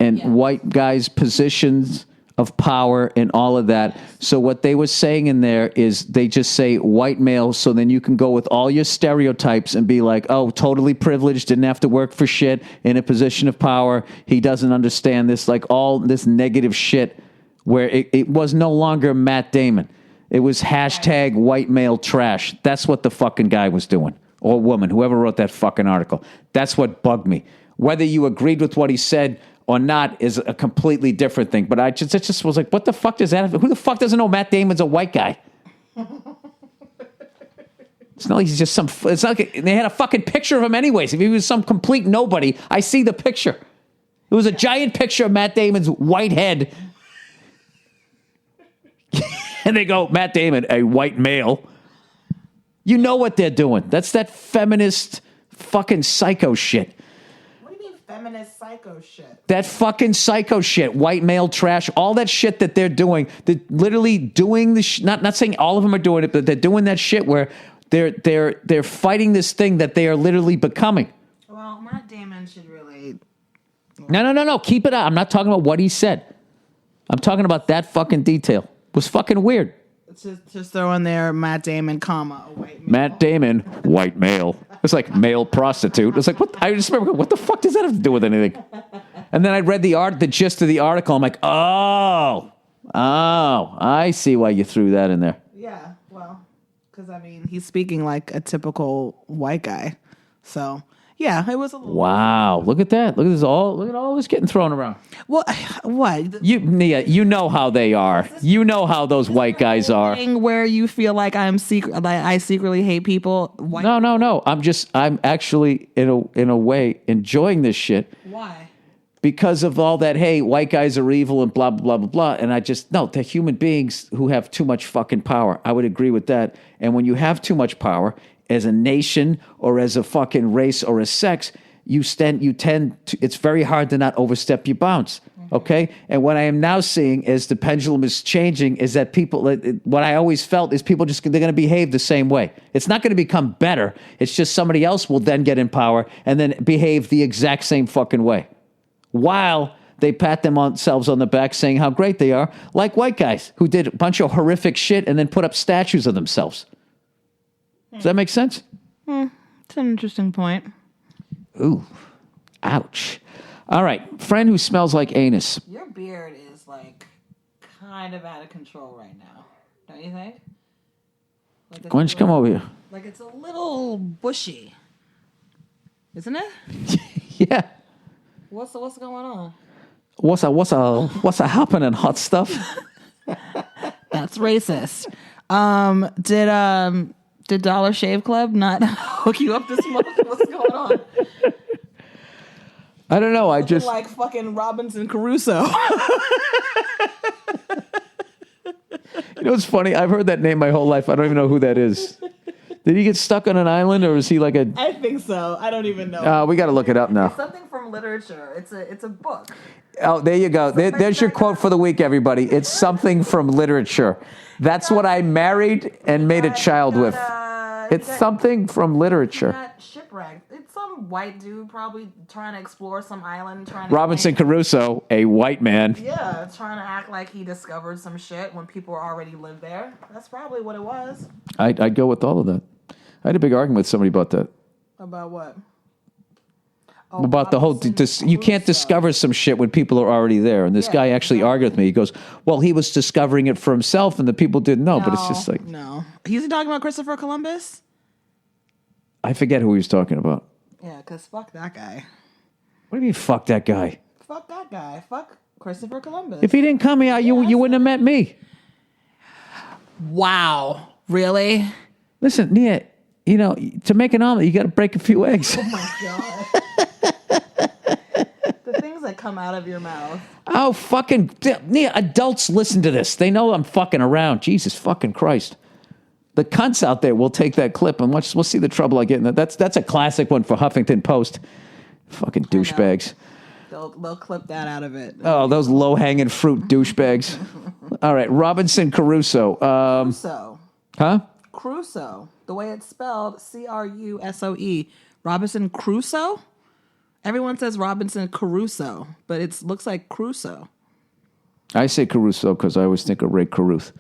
and white guys' positions of power and all of that. So what they were saying in there is they just say white male, so then you can go with all your stereotypes and be like, oh, totally privileged, didn't have to work for shit, in a position of power, he doesn't understand this, like all this negative shit where it was no longer Matt Damon. It was hashtag white male trash. That's what the fucking guy was doing. Or woman, whoever wrote that fucking article. That's what bugged me. Whether you agreed with what he said or not is a completely different thing. But it just was like, what the fuck does that have? Who the fuck doesn't know Matt Damon's a white guy? It's not like he's just some... It's not like they had a fucking picture of him anyways. If he was some complete nobody, I see the picture. It was a giant picture of Matt Damon's white head. And they go, Matt Damon, a white male. You know what they're doing. That's that feminist fucking psycho shit. What do you mean feminist psycho shit? That fucking psycho shit, white male trash, all that shit that they're doing. They're literally doing the not saying all of them are doing it, but they're doing that shit where they're fighting this thing that they are literally becoming. Well, Matt Damon should really... No. Keep it out. I'm not talking about what he said. I'm talking about that fucking detail. It was fucking weird. Just throw in there Matt Damon, comma, a white male. Matt Damon, white male. It's like male prostitute. It's like, what? I just remember, what the fuck does that have to do with anything? And then I read the gist of the article. I'm like, oh, I see why you threw that in there. Yeah, well, because, I mean, he's speaking like a typical white guy. So, yeah, it was a little... Wow, look at that. Look at all this getting thrown around. Well, what? Nia, you know how they are. You know how those white guys are. Where you feel like I secretly hate people? No. I'm actually in a way enjoying this shit. Why? Because of all that, hey, white guys are evil and blah, blah, blah, blah, blah. And they're human beings who have too much fucking power. I would agree with that. And when you have too much power as a nation or as a fucking race or a sex, you tend to, it's very hard to not overstep your bounds. Okay? And what I am now seeing as the pendulum is changing is that people, what I always felt is people they're going to behave the same way. It's not going to become better. It's just somebody else will then get in power and then behave the exact same fucking way. While they pat themselves on the back saying how great they are, like white guys who did a bunch of horrific shit and then put up statues of themselves. Does that make sense? It's an interesting point. Ooh, ouch. All right, friend who smells like anus. Your beard is like kind of out of control right now, don't you think? Like Why don't you come over here? Like it's a little bushy, isn't it? Yeah. What's going on? What's a happening, hot stuff? That's racist. Did Dollar Shave Club not hook you up this month? What's going on? I don't know. I just like fucking Robinson Crusoe. You know what's funny? I've heard that name my whole life. I don't even know who that is. Did he get stuck on an island, or is he like a? I think so. I don't even know. We got to look it up now. It's something from literature. It's a book. Oh, there you go. There's your quote for the week, everybody. It's something from literature. That's what I married and made a child with. It's something from literature. Got shipwrecked. It's some white dude probably trying to explore some island. Robinson Crusoe, a white man. Yeah, trying to act like he discovered some shit when people already lived there. That's probably what it was. I'd go with all of that. I had a big argument with somebody about that. About what? About the whole, you can't discover some shit when people are already there. And this guy actually argued with me. He goes, well, he was discovering it for himself and the people didn't know. But it's just like. No. He's talking about Christopher Columbus? I forget who he was talking about. Yeah, because fuck that guy. What do you mean, fuck that guy? Fuck that guy. Fuck Christopher Columbus. If he didn't come here, you wouldn't have met me. Wow. Really? Listen, Nia, to make an omelet, you got to break a few eggs. Oh my God. The things that come out of your mouth. Oh, fucking Nia, adults listen to this. They know I'm fucking around. Jesus fucking Christ. The cunts out there will take that clip and we'll see the trouble I get in that. That's a classic one for Huffington Post. Fucking douchebags. They'll clip that out of it. Oh, those low-hanging fruit douchebags. All right, Robinson Crusoe. Crusoe. Huh? Crusoe. The way it's spelled, Crusoe. Robinson Crusoe? Everyone says Robinson Crusoe, but it looks like Crusoe. I say Caruso because I always think of Ray Carruth.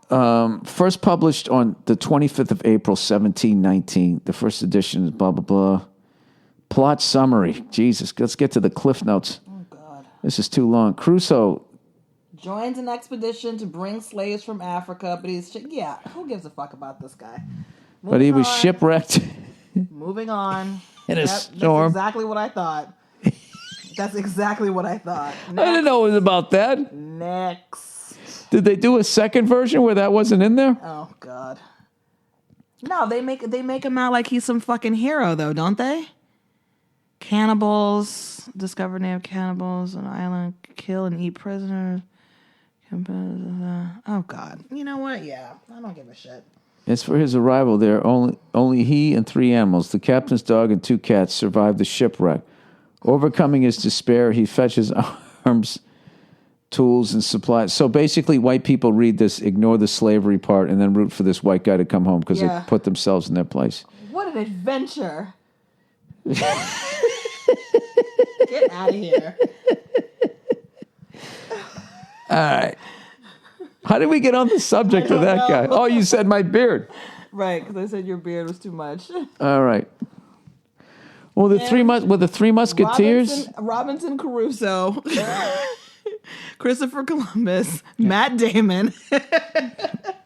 First published on the 25th of April, 1719. The first edition is blah, blah, blah. Plot summary. Jesus, let's get to the cliff notes. Oh, God. This is too long. Crusoe joins an expedition to bring slaves from Africa, but who gives a fuck about this guy? But he was shipwrecked. Moving on. In a storm. That's exactly what I thought. That's exactly what I thought. I didn't know it was about that. Next. Did they do a second version where that wasn't in there? Oh, God. No, they make him out like he's some fucking hero, though, don't they? Cannibals, discover native cannibals on an island, kill and eat prisoners. Oh, God. You know what? Yeah, I don't give a shit. As for his arrival there, only he and 3 animals, the captain's dog and 2 cats, survived the shipwreck. Overcoming his despair, he fetches arms, tools, and supplies. So basically, white people read this, ignore the slavery part, and then root for this white guy to come home because they put themselves in their place. What an adventure. Get out of here. All right. How did we get on the subject of that guy? Oh, you said my beard. Right, because I said your beard was too much. All right. Well, the three Musketeers. Robinson Crusoe. Christopher Columbus. Matt Damon.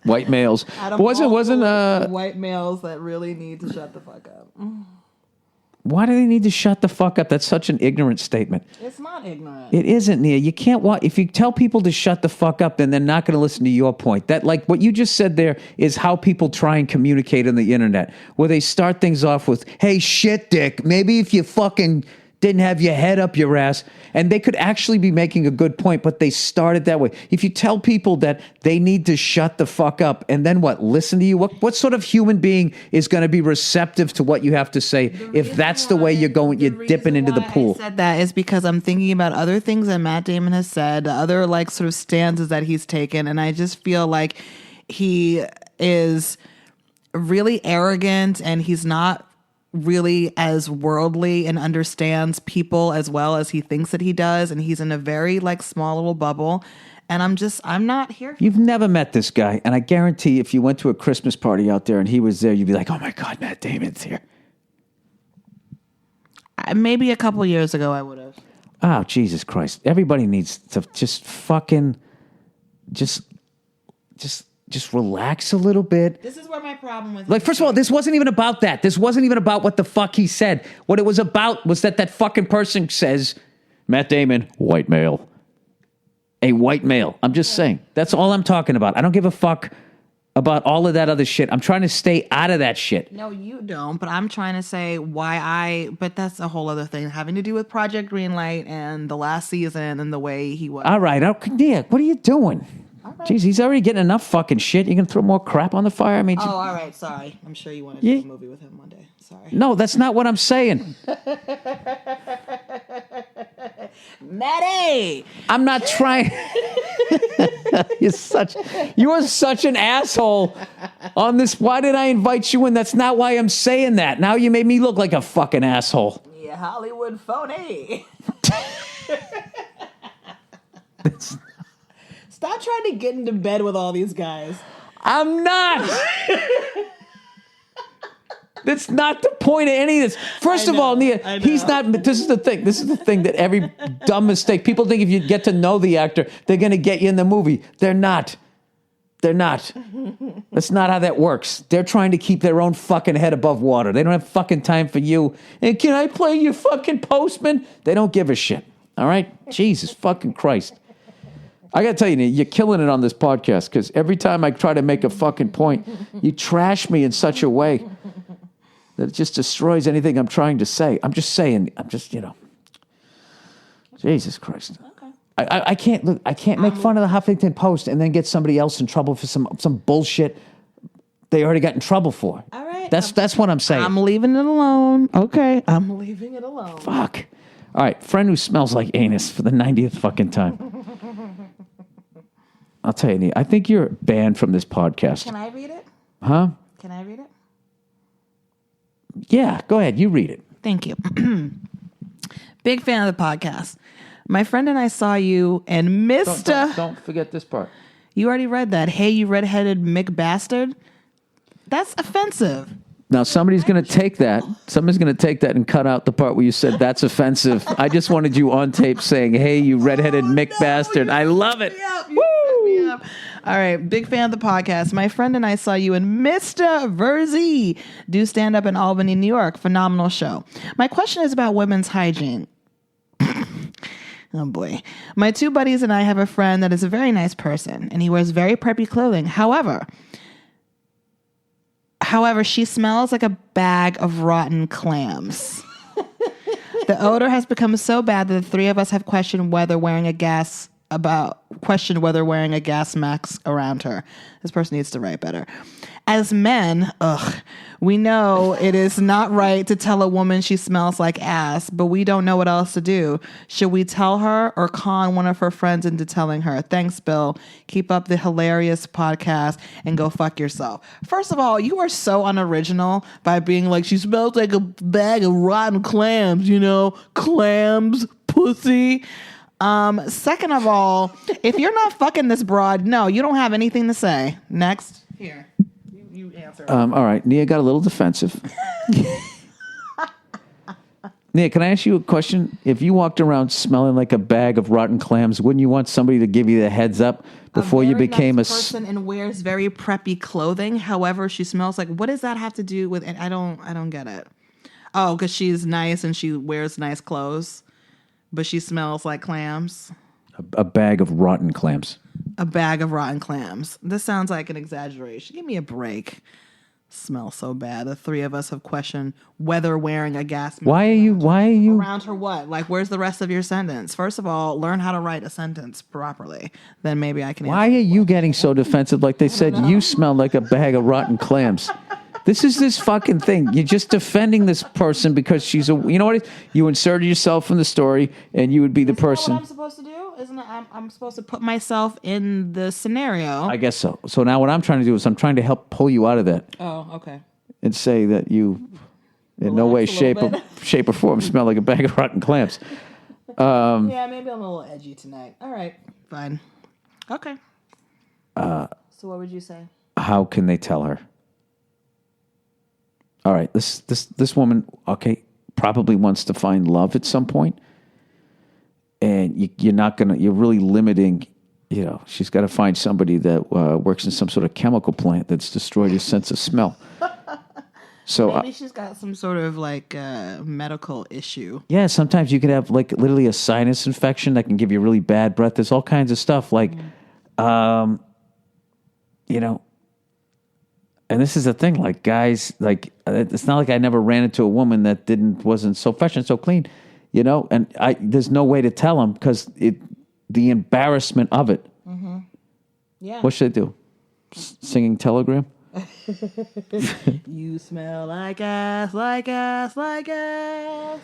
White males. Wasn't white males that really need to shut the fuck up. Why do they need to shut the fuck up? That's such an ignorant statement. It's not ignorant. It isn't, Nia. You can't if you tell people to shut the fuck up, then they're not going to listen to your point. That, like, what you just said there is how people try and communicate on the internet, where they start things off with, hey, shit, dick, maybe if you fucking didn't have your head up your ass, and they could actually be making a good point, but they started that way. If you tell people that they need to shut the fuck up, and then what, listen to you? What sort of human being is going to be receptive to what you have to say if that's the way you're dipping into the pool? I said that is because I'm thinking about other things that Matt Damon has said, other like sort of stances that he's taken, and I just feel like he is really arrogant and he's not really as worldly and understands people as well as he thinks that he does, and he's in a very like small little bubble, and I'm not here. You've never met this guy, and I guarantee if you went to a Christmas party out there and he was there, you'd be like, oh my God, Matt Damon's here. Maybe a couple years ago I would have. Oh, Jesus Christ. Everybody needs to just fucking just relax a little bit. This is where my problem with like, first of all, this wasn't even about that. This wasn't even about what the fuck he said. What it was about was that fucking person says, Matt Damon, white male. A white male. I'm just saying. That's all I'm talking about. I don't give a fuck about all of that other shit. I'm trying to stay out of that shit. No, you don't. But I'm trying to say but that's a whole other thing having to do with Project Greenlight and the last season and the way he was. All right. Yeah, what are you doing? Right. Jeez, he's already getting enough fucking shit. You gonna throw more crap on the fire? I mean, all right, sorry. I'm sure you want to do a movie with him one day. Sorry. No, that's not what I'm saying. Maddie! I'm not trying. You are such an asshole on this. Why did I invite you in? That's not why I'm saying that. Now you made me look like a fucking asshole. Yeah, Hollywood phony. Stop trying to get into bed with all these guys. I'm not. That's not the point of any of this. First of all, Nia, he's not. This is the thing. This is the thing that every dumb mistake. People think if you get to know the actor, they're going to get you in the movie. They're not. They're not. That's not how that works. They're trying to keep their own fucking head above water. They don't have fucking time for you. And can I play your fucking postman? They don't give a shit. All right? Jesus fucking Christ. I got to tell you, you're killing it on this podcast because every time I try to make a fucking point, you trash me in such a way that it just destroys anything I'm trying to say. I'm just saying, Jesus Christ. Okay. I can't make fun of the Huffington Post and then get somebody else in trouble for some bullshit they already got in trouble for. All right. That's what I'm saying. I'm leaving it alone. Okay. I'm leaving it alone. Fuck. All right, friend who smells like anus for the 90th fucking time. I'll tell you, I think you're banned from this podcast. Can I read it? Huh? Can I read it? Yeah, go ahead. You read it. Thank you. Big fan of the podcast. My friend and I saw you and Mr. Don't forget this part. You already read that. Hey, you redheaded Mick bastard. That's offensive. Now, somebody's going to take that. Somebody's going to take that and cut out the part where you said that's offensive. I just wanted you on tape saying, hey, you redheaded Mick bastard. I love it. Woo! All right. Big fan of the podcast. My friend and I saw you and Mr. Verzi do stand up in Albany, New York. Phenomenal show. My question is about women's hygiene. Oh boy. My two buddies and I have a friend that is a very nice person and he wears very preppy clothing. However, she smells like a bag of rotten clams. The odor has become so bad that the three of us have questioned whether wearing a gas mask around her. This person needs to write better. As men, we know it is not right to tell a woman she smells like ass, but we don't know what else to do. Should we tell her or con one of her friends into telling her? Thanks, Bill. Keep up the hilarious podcast and go fuck yourself. First of all, you are so unoriginal by being like, she smells like a bag of rotten clams, clams, pussy. Second of all, if you're not fucking this broad, no, you don't have anything to say. Next. Here. You answer. All right. Nia got a little defensive. Nia, can I ask you a question? If you walked around smelling like a bag of rotten clams, wouldn't you want somebody to give you the heads up before you became nice person and wears very preppy clothing? However, she smells like. What does that have to do with it? I don't get it. Oh, because she's nice and she wears nice clothes, but she smells like clams. A bag of rotten clams. A bag of rotten clams. This sounds like an exaggeration. Give me a break. Smells so bad. The three of us have questioned whether wearing a gas mask. Why are you around her what? Like, where's the rest of your sentence? First of all, learn how to write a sentence properly. Then maybe I can answer. Why are you getting so defensive? Like they said, you smell like a bag of rotten clams. This is this fucking thing. You're just defending this person because she's a. You know what? You inserted yourself in the story, and you would be the person. What I'm supposed to do? Isn't it? I'm supposed to put myself in the scenario. I guess so. So now what I'm trying to do is I'm trying to help pull you out of that. Oh, okay. And say that you, in no way, shape or form, smell like a bag of rotten clams. Yeah, maybe I'm a little edgy tonight. All right, fine. Okay. So what would you say? How can they tell her? All right, this woman, okay, probably wants to find love at some point, and you're really limiting. She's got to find somebody that works in some sort of chemical plant that's destroyed her sense of smell. So maybe she's got some sort of like medical issue. Yeah, sometimes you could have like literally a sinus infection that can give you really bad breath. There's all kinds of stuff like, and this is the thing, like guys, like it's not like I never ran into a woman that wasn't so fresh and so clean, and there's no way to tell them because the embarrassment of it. Mm-hmm. Yeah. What should I do? Singing Telegram? You smell like ass, like ass, like ass.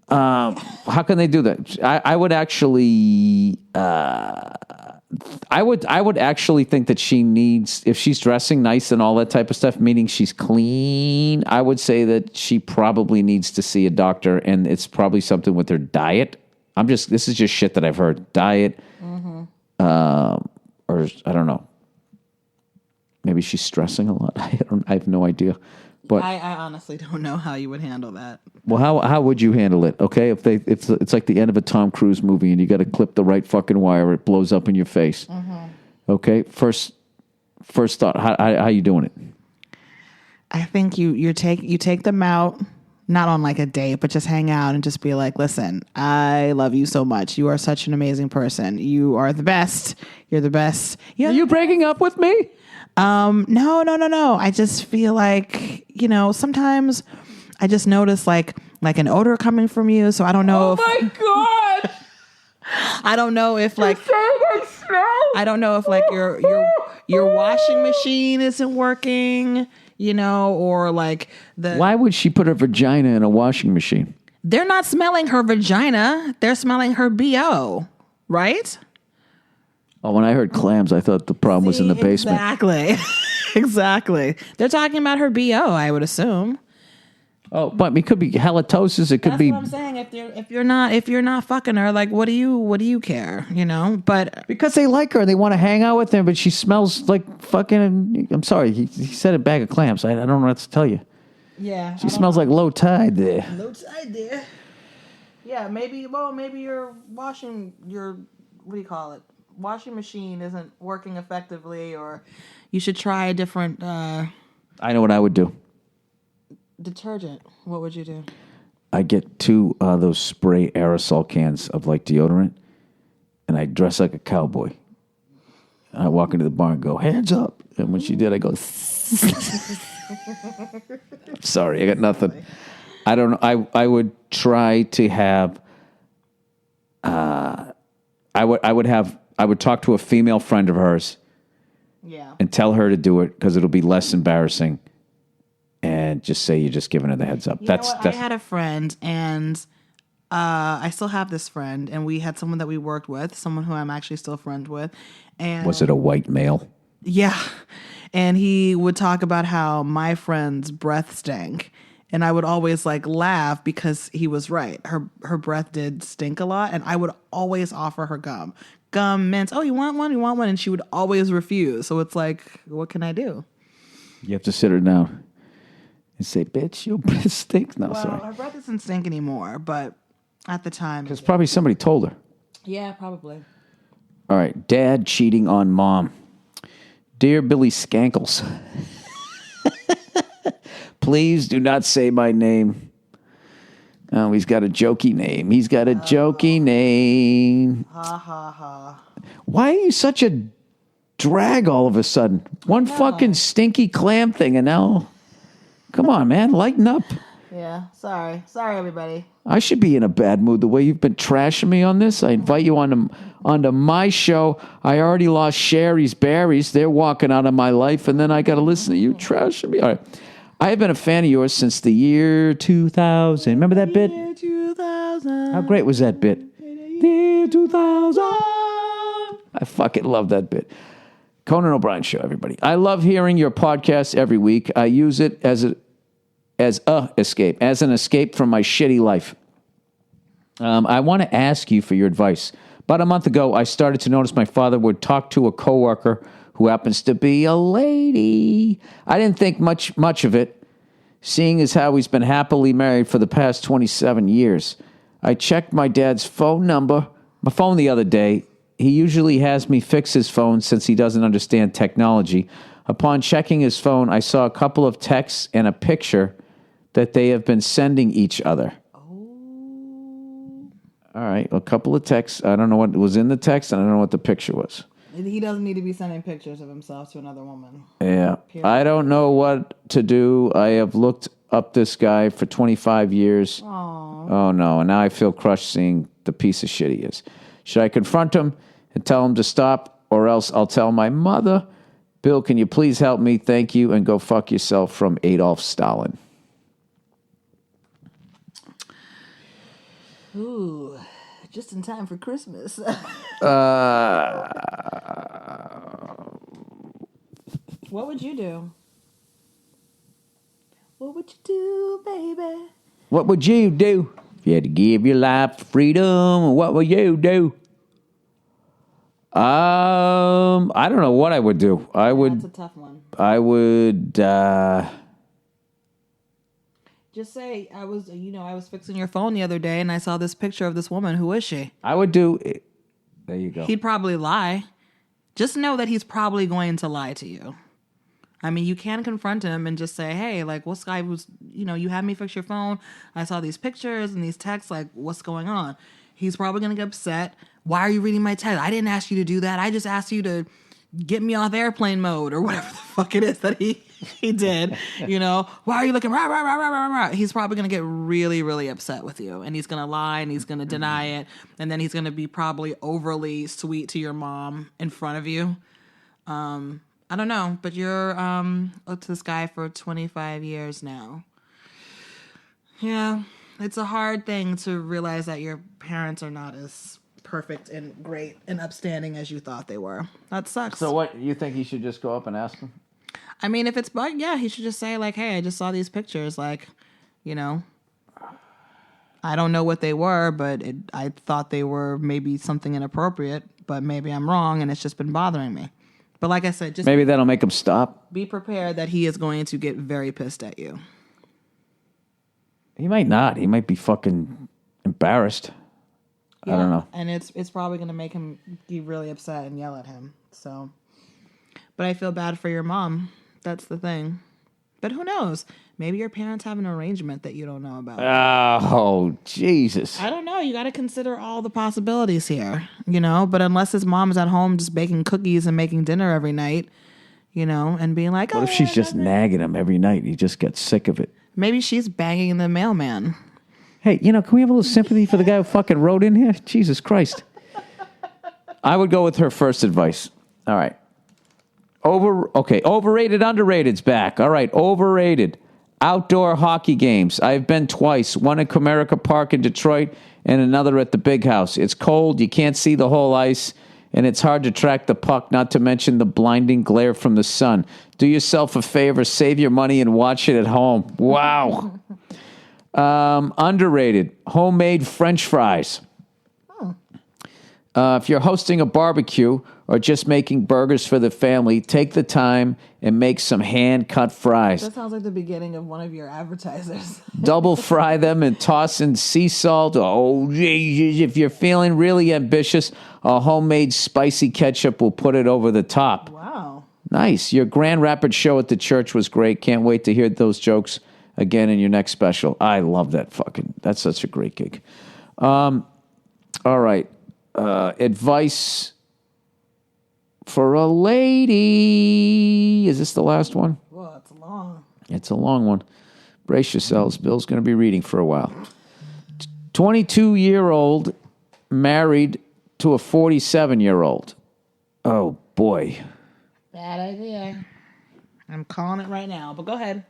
How can they do that? I would actually, I would actually think that she needs, if she's dressing nice and all that type of stuff, meaning she's clean, I would say that she probably needs to see a doctor, and it's probably something with her diet. This is just shit that I've heard. Diet, or I don't know. Maybe she's stressing a lot. I have no idea. But I honestly don't know how you would handle that. Well, how would you handle it? Okay, if it's like the end of a Tom Cruise movie and you got to clip the right fucking wire, it blows up in your face. Mm-hmm. Okay, first thought, how you doing it? I think you take them out not on like a date, but just hang out and just be like, listen, I love you so much. You are such an amazing person. You are the best. You're the best. Are you breaking up with me? No. I just feel like, sometimes I just notice like an odor coming from you. So I don't know. Oh my God. I don't know if like I don't know if like your washing machine isn't working, or like Why would she put her vagina in a washing machine? they're not smelling her vagina, they're smelling her BO, right? Oh, when I heard clams, I thought the problem was in the basement. Exactly. Exactly. They're talking about her BO, I would assume. Oh, but it could be halitosis. It could That's be what I'm saying. If you're not fucking her, like what do you care? But because they like her. They want to hang out with her, but she smells like fucking. I'm sorry, he said a bag of clams. I don't know what to tell you. yeah, She smells like low tide there. low tide there. Yeah, maybe your washing washing machine isn't working effectively, or you should try a different I know what I would do. detergent. What would you do? I get two those spray aerosol cans of like deodorant, and I dress like a cowboy. I walk into the bar and go, hands up. And when she did, I go, sorry, I got nothing. I don't know. I would try to have, I would talk to a female friend of hers Yeah. and tell her to do it because it'll be less embarrassing. And just say you're just giving her the heads up. That's I had a friend, and I still have this friend, and we had someone that we worked with, someone who I'm actually still friends with. And was it a white male? yeah, and he would talk about how my friend's breath stank, and I would always like laugh because he was right. Her breath did stink a lot, and I would always offer her gum, mints. Oh, you want one? You want one? And she would always refuse. So it's like, what can I do? You have to sit her down and say, bitch, your breath stinks. No, Well, sorry. her breath doesn't stink anymore, but at the time, Because probably somebody told her. yeah, probably. All right, dad cheating on mom. Dear Billy Skankles, please do not say my name. Oh, he's got a jokey name. He's got a jokey name. Ha ha ha. Why are you such a drag all of a sudden? One fucking stinky clam thing, and now, come on, man, lighten up. Yeah, sorry, everybody. I should be in a bad mood the way you've been trashing me on this. I invite you onto my show. I already lost Sherry's berries. They're walking out of my life, and then I got to listen to you trashing me. All right. I have been a fan of yours since the year 2000. Remember that bit? Year 2000. How great was that bit? Year 2000. I fucking love that bit. Conan O'Brien Show, everybody. I love hearing your podcast every week. I use it as an escape from my shitty life. I want to ask you for your advice. About a month ago, I started to notice my father would talk to a coworker who happens to be a lady. I didn't think much of it, seeing as how he's been happily married for the past 27 years. I checked my dad's phone the other day. He usually has me fix his phone since he doesn't understand technology. Upon checking his phone, I saw a couple of texts and a picture that they have been sending each other. Oh. All right, a couple of texts. I don't know what was in the text, and I don't know what the picture was. He doesn't need to be sending pictures of himself to another woman. Yeah. I don't know what to do. I have looked up this guy for 25 years. Aww. Oh, no. And now I feel crushed seeing the piece of shit he is. Should I confront him and tell him to stop, or else I'll tell my mother? Bill, can you please help me? Thank you, and go fuck yourself from Adolf Stalin. Ooh, just in time for Christmas. What would you do? What would you do, baby? What would you do if you had to give your life for freedom? What would you do? I don't know what I would do. That's a tough one. I would. Just say I was fixing your phone the other day and I saw this picture of this woman. Who is she? I would do. There you go. He'd probably lie. Just know that he's probably going to lie to you. I mean, you can confront him and just say, hey, like, what's guy was, you had me fix your phone. I saw these pictures and these texts. Like, what's going on? He's probably going to get upset. Why are you reading my text? I didn't ask you to do that. I just asked you to get me off airplane mode or whatever the fuck it is that he did. Why are you looking? Rah, rah, rah, rah, rah, rah. He's probably going to get really, really upset with you. And he's going to lie and he's going to deny it. And then he's going to be probably overly sweet to your mom in front of you. I don't know, but you're with this guy for 25 years now. Yeah, it's a hard thing to realize that your parents are not as perfect and great and upstanding as you thought they were. That sucks. So what, you think he should just go up and ask him? I mean, if it's bug, yeah, he should just say, like, hey, I just saw these pictures, like, I don't know what they were, but I thought they were maybe something inappropriate, but maybe I'm wrong and it's just been bothering me. But like I said, just maybe that'll make him stop. Be prepared that he is going to get very pissed at you. He might not. He might be fucking embarrassed. Yeah, I don't know. And it's probably going to make him be really upset and yell at him. So, but I feel bad for your mom. That's the thing. But who knows? Maybe your parents have an arrangement that you don't know about. Oh, Jesus. I don't know. You got to consider all the possibilities here, But unless his mom is at home just baking cookies and making dinner every night, and being like, what if she's just nagging him every night and he just gets sick of it? Maybe she's banging the mailman. Hey, can we have a little sympathy for the guy who fucking wrote in here? Jesus Christ. I would go with her first advice. All right. Overrated, underrated's back. All right, overrated. Outdoor hockey games. I've been twice. One at Comerica Park in Detroit and another at the Big House. It's cold. You can't see the whole ice. And it's hard to track the puck, not to mention the blinding glare from the sun. Do yourself a favor. Save your money and watch it at home. Wow. Underrated. Homemade French fries. If you're hosting a barbecue or just making burgers for the family, take the time and make some hand-cut fries. That sounds like the beginning of one of your advertisers. Double fry them and toss in sea salt. Oh, geez, if you're feeling really ambitious, a homemade spicy ketchup will put it over the top. Wow. Nice. Your Grand Rapids show at the church was great. Can't wait to hear those jokes again in your next special. I love that that's such a great gig. All right. Advice for a lady. Is this the last one? Well, it's long. It's a long one. Brace yourselves. Bill's going to be reading for a while. 22-year-old married to a 47-year-old. Oh, boy. Bad idea. I'm calling it right now, but go ahead.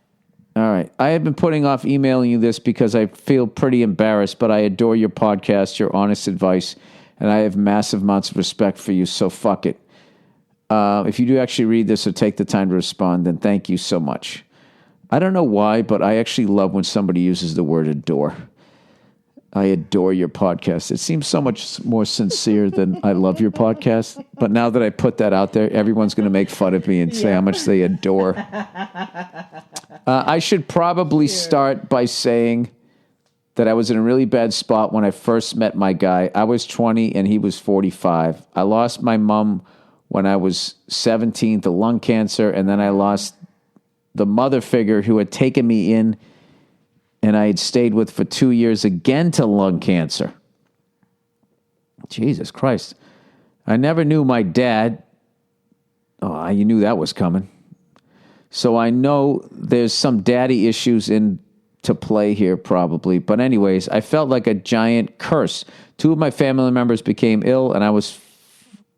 All right. I have been putting off emailing you this because I feel pretty embarrassed, but I adore your podcast, your honest advice, and I have massive amounts of respect for you, so fuck it. If you do actually read this or take the time to respond, then thank you so much. I don't know why, but I actually love when somebody uses the word adore. I adore your podcast. It seems so much more sincere than I love your podcast. But now that I put that out there, everyone's going to make fun of me and say how much they adore. I should probably start by saying that I was in a really bad spot when I first met my guy. I was 20 and he was 45. I lost my mom when I was 17 to lung cancer, and then I lost the mother figure who had taken me in and I had stayed with for 2 years again to lung cancer. Jesus Christ. I never knew my dad. Oh, you knew that was coming. So I know there's some daddy issues into play here probably. But anyways, I felt like a giant curse. 2 of my family members became ill and I was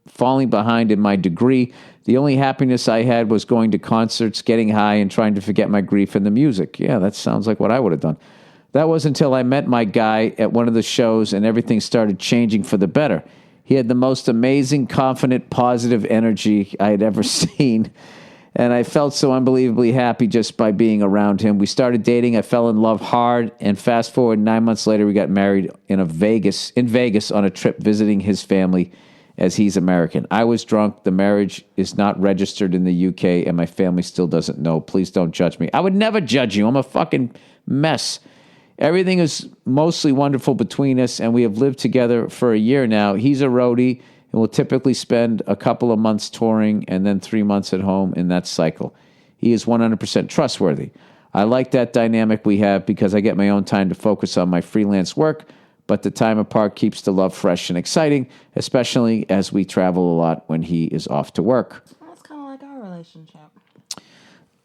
falling behind in my degree. The only happiness I had was going to concerts, getting high, and trying to forget my grief in the music. Yeah, that sounds like what I would have done. That was until I met my guy at one of the shows and everything started changing for the better. He had the most amazing, confident, positive energy I had ever seen. And I felt so unbelievably happy just by being around him. We started dating. I fell in love hard. And fast forward 9 months later, we got married in Vegas on a trip visiting his family, as he's American. I was drunk. The marriage is not registered in the UK, and my family still doesn't know. Please don't judge me. I would never judge you. I'm a fucking mess. Everything is mostly wonderful between us, and we have lived together for a year now. He's a roadie, and we'll typically spend a couple of months touring and then 3 months at home in that cycle. He is 100% trustworthy. I like that dynamic we have because I get my own time to focus on my freelance work, but the time apart keeps the love fresh and exciting, especially as we travel a lot when he is off to work. That's kind of like our relationship.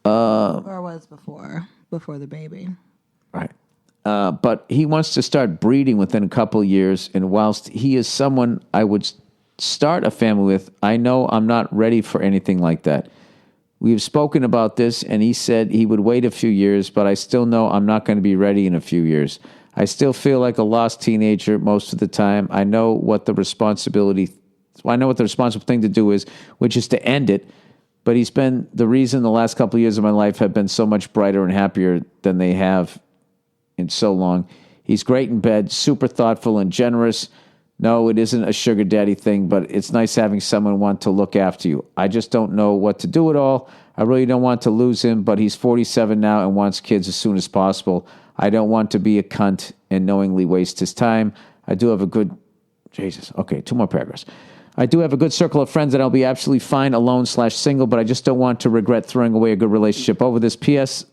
Or was before the baby. Right. But he wants to start breeding within a couple years, and whilst he is someone I would start a family with, I know I'm not ready for anything like that. We've spoken about this, and he said he would wait a few years, but I still know I'm not going to be ready in a few years. I still feel like a lost teenager most of the time. I know what the responsible thing to do is, which is to end it. But he's been the reason the last couple of years of my life have been so much brighter and happier than they have in so long. He's great in bed, super thoughtful and generous. No, it isn't a sugar daddy thing, but it's nice having someone want to look after you. I just don't know what to do at all. I really don't want to lose him, but he's 47 now and wants kids as soon as possible. I don't want to be a cunt and knowingly waste his time. I do have a good... Jesus. Okay, 2 more paragraphs. I do have a good circle of friends that I'll be absolutely fine alone/single, but I just don't want to regret throwing away a good relationship over this. P.S.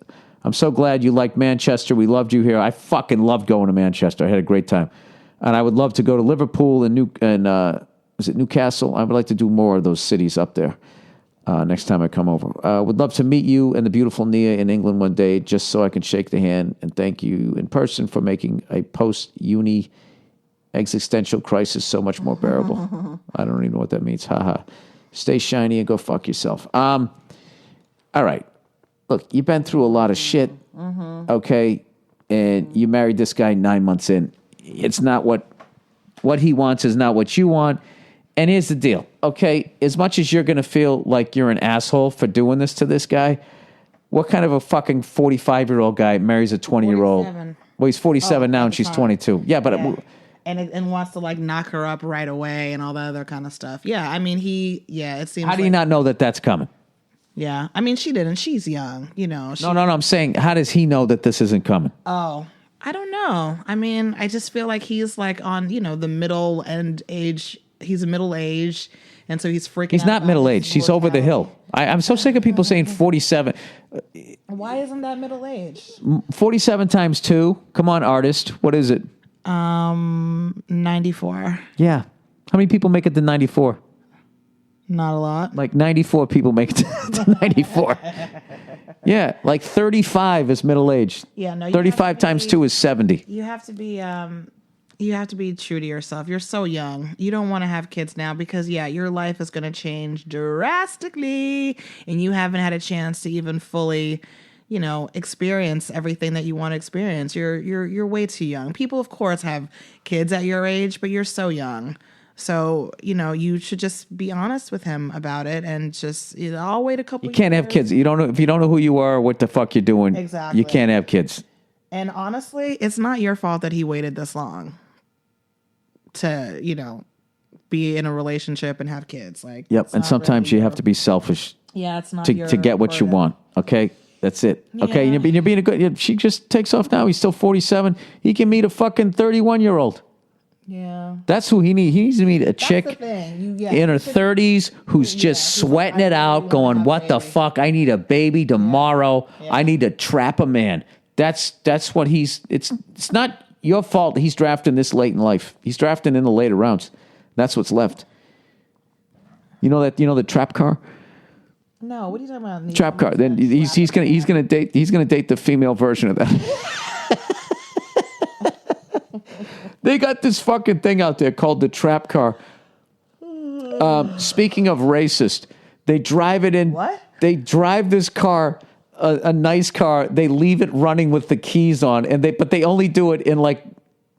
I'm so glad you liked Manchester. We loved you here. I fucking loved going to Manchester. I had a great time. And I would love to go to Liverpool and Newcastle? I would like to do more of those cities up there next time I come over. Would love to meet you and the beautiful Nia in England one day just so I can shake the hand and thank you in person for making a post-uni existential crisis so much more bearable. I don't even know what that means. Haha. Stay shiny and go fuck yourself. All right. Look, you've been through a lot of shit, okay? And you married this guy 9 months in. It's not what he wants is not what you want. And here's the deal, okay? As much as you're going to feel like you're an asshole for doing this to this guy, what kind of a fucking 45-year-old guy marries a 20-year-old? 47. Well, he's 47 now and she's 22. Yeah, but... Yeah. And wants to like knock her up right away and all that other kind of stuff. Yeah, I mean, it seems how do you not know that that's coming? Yeah, I mean, she didn't. She's young, No, I'm saying, how does he know that this isn't coming? Oh, I don't know. I mean, I just feel like he's like on, the middle end age. He's middle aged, and so he's freaking. He's not middle aged. He's over the hill. I'm so sick of people saying 47. Why isn't that middle aged? 47 times 2. Come on, artist. What is it? 94. Yeah. How many people make it to 94? Not a lot. Like 94 people make it to 94. Yeah, like 35 is middle aged. Yeah, no. 35 times 2 is 70. You have to be true to yourself. You're so young. You don't want to have kids now because your life is going to change drastically, and you haven't had a chance to even fully, experience everything that you want to experience. You're way too young. People, of course, have kids at your age, but you're so young. So, you should just be honest with him about it and just, I'll wait a couple years. You can't have kids. You don't know if you don't know who you are or what the fuck you're doing. Exactly. You can't have kids. And honestly, it's not your fault that he waited this long to, be in a relationship and have kids. Yep. And sometimes you have to be selfish. Yeah, it's not to get what you want. Okay. That's it. Okay. Yeah. And you're being a good. She just takes off now. He's still 47. He can meet a fucking 31-year-old. Yeah. That's who he needs. He needs to meet a chick in her 30s who's just sweating it out, going, "What the fuck? I need a baby tomorrow. Yeah. I need to trap a man." That's what he's. It's not your fault. He's drafting this late in life. He's drafting in the later rounds. That's what's left. You know the trap car. No, what are you talking about? Trap car. Then he's gonna date the female version of that. They got this fucking thing out there called the trap car. Speaking of racist, they drive it in. What? They drive this car, a nice car. They leave it running with the keys on, but they only do it in like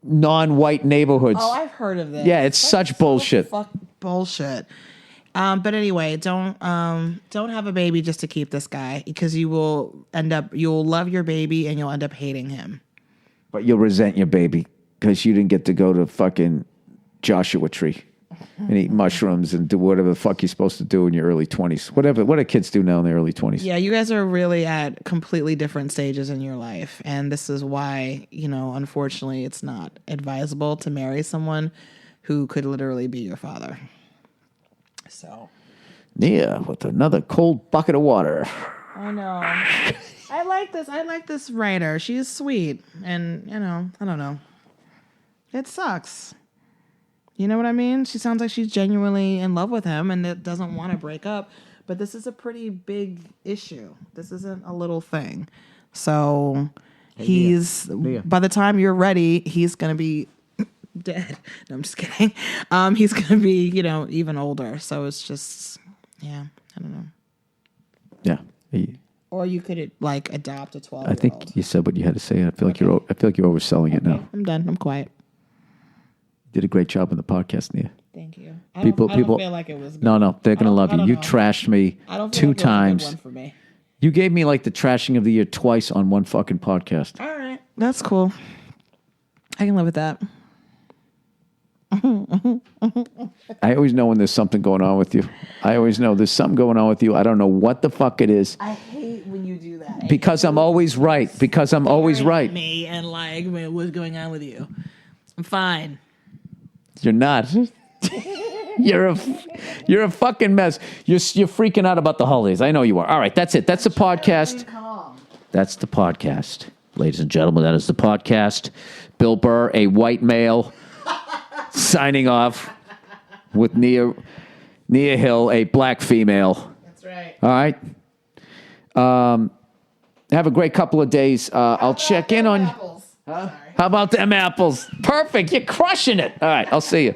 non-white neighborhoods. Oh, I've heard of this. Yeah, it's such bullshit. Fuck bullshit. But anyway, don't have a baby just to keep this guy because you'll love your baby and you'll end up hating him. But you'll resent your baby because you didn't get to go to fucking Joshua Tree and eat mushrooms and do whatever the fuck you're supposed to do in your early 20s. What do kids do now in their early 20s? Yeah, you guys are really at completely different stages in your life. And this is why, unfortunately, it's not advisable to marry someone who could literally be your father. So. Nia with another cold bucket of water. I know. I like this. I like this writer. She's sweet. And, I don't know. It sucks. You know what I mean? She sounds like she's genuinely in love with him and it doesn't want to break up. But this is a pretty big issue. This isn't a little thing. So by the time you're ready, he's going to be dead. No, I'm just kidding. He's going to be, even older. So it's just, I don't know. Yeah. Or you could adopt a 12-year-old. I think you said what you had to say. I feel like you're overselling it now. I'm done. I'm quiet. Did a great job on the podcast, Nia. Thank you. People feel like it was good. No, they're gonna love you. You trashed me I don't feel 2 like it was a good times. one for me. You gave me the trashing of the year twice on one fucking podcast. All right, that's cool. I can live with that. I always know when there's something going on with you. I always know there's something going on with you. I don't know what the fuck it is. I hate when you do that. Because I'm always right. Because I'm always right. Me and what's going on with you? I'm fine. You're not. You're a fucking mess. You're freaking out about the holidays. I know you are. All right, that's it. That's the podcast. That's the podcast. Ladies and gentlemen, that is the podcast. Bill Burr, a white male, signing off with Nia Hill, a black female. That's right. All right. Have a great couple of days. I'll check in on you. Huh? How about them apples? Perfect. You're crushing it. All right. I'll see you.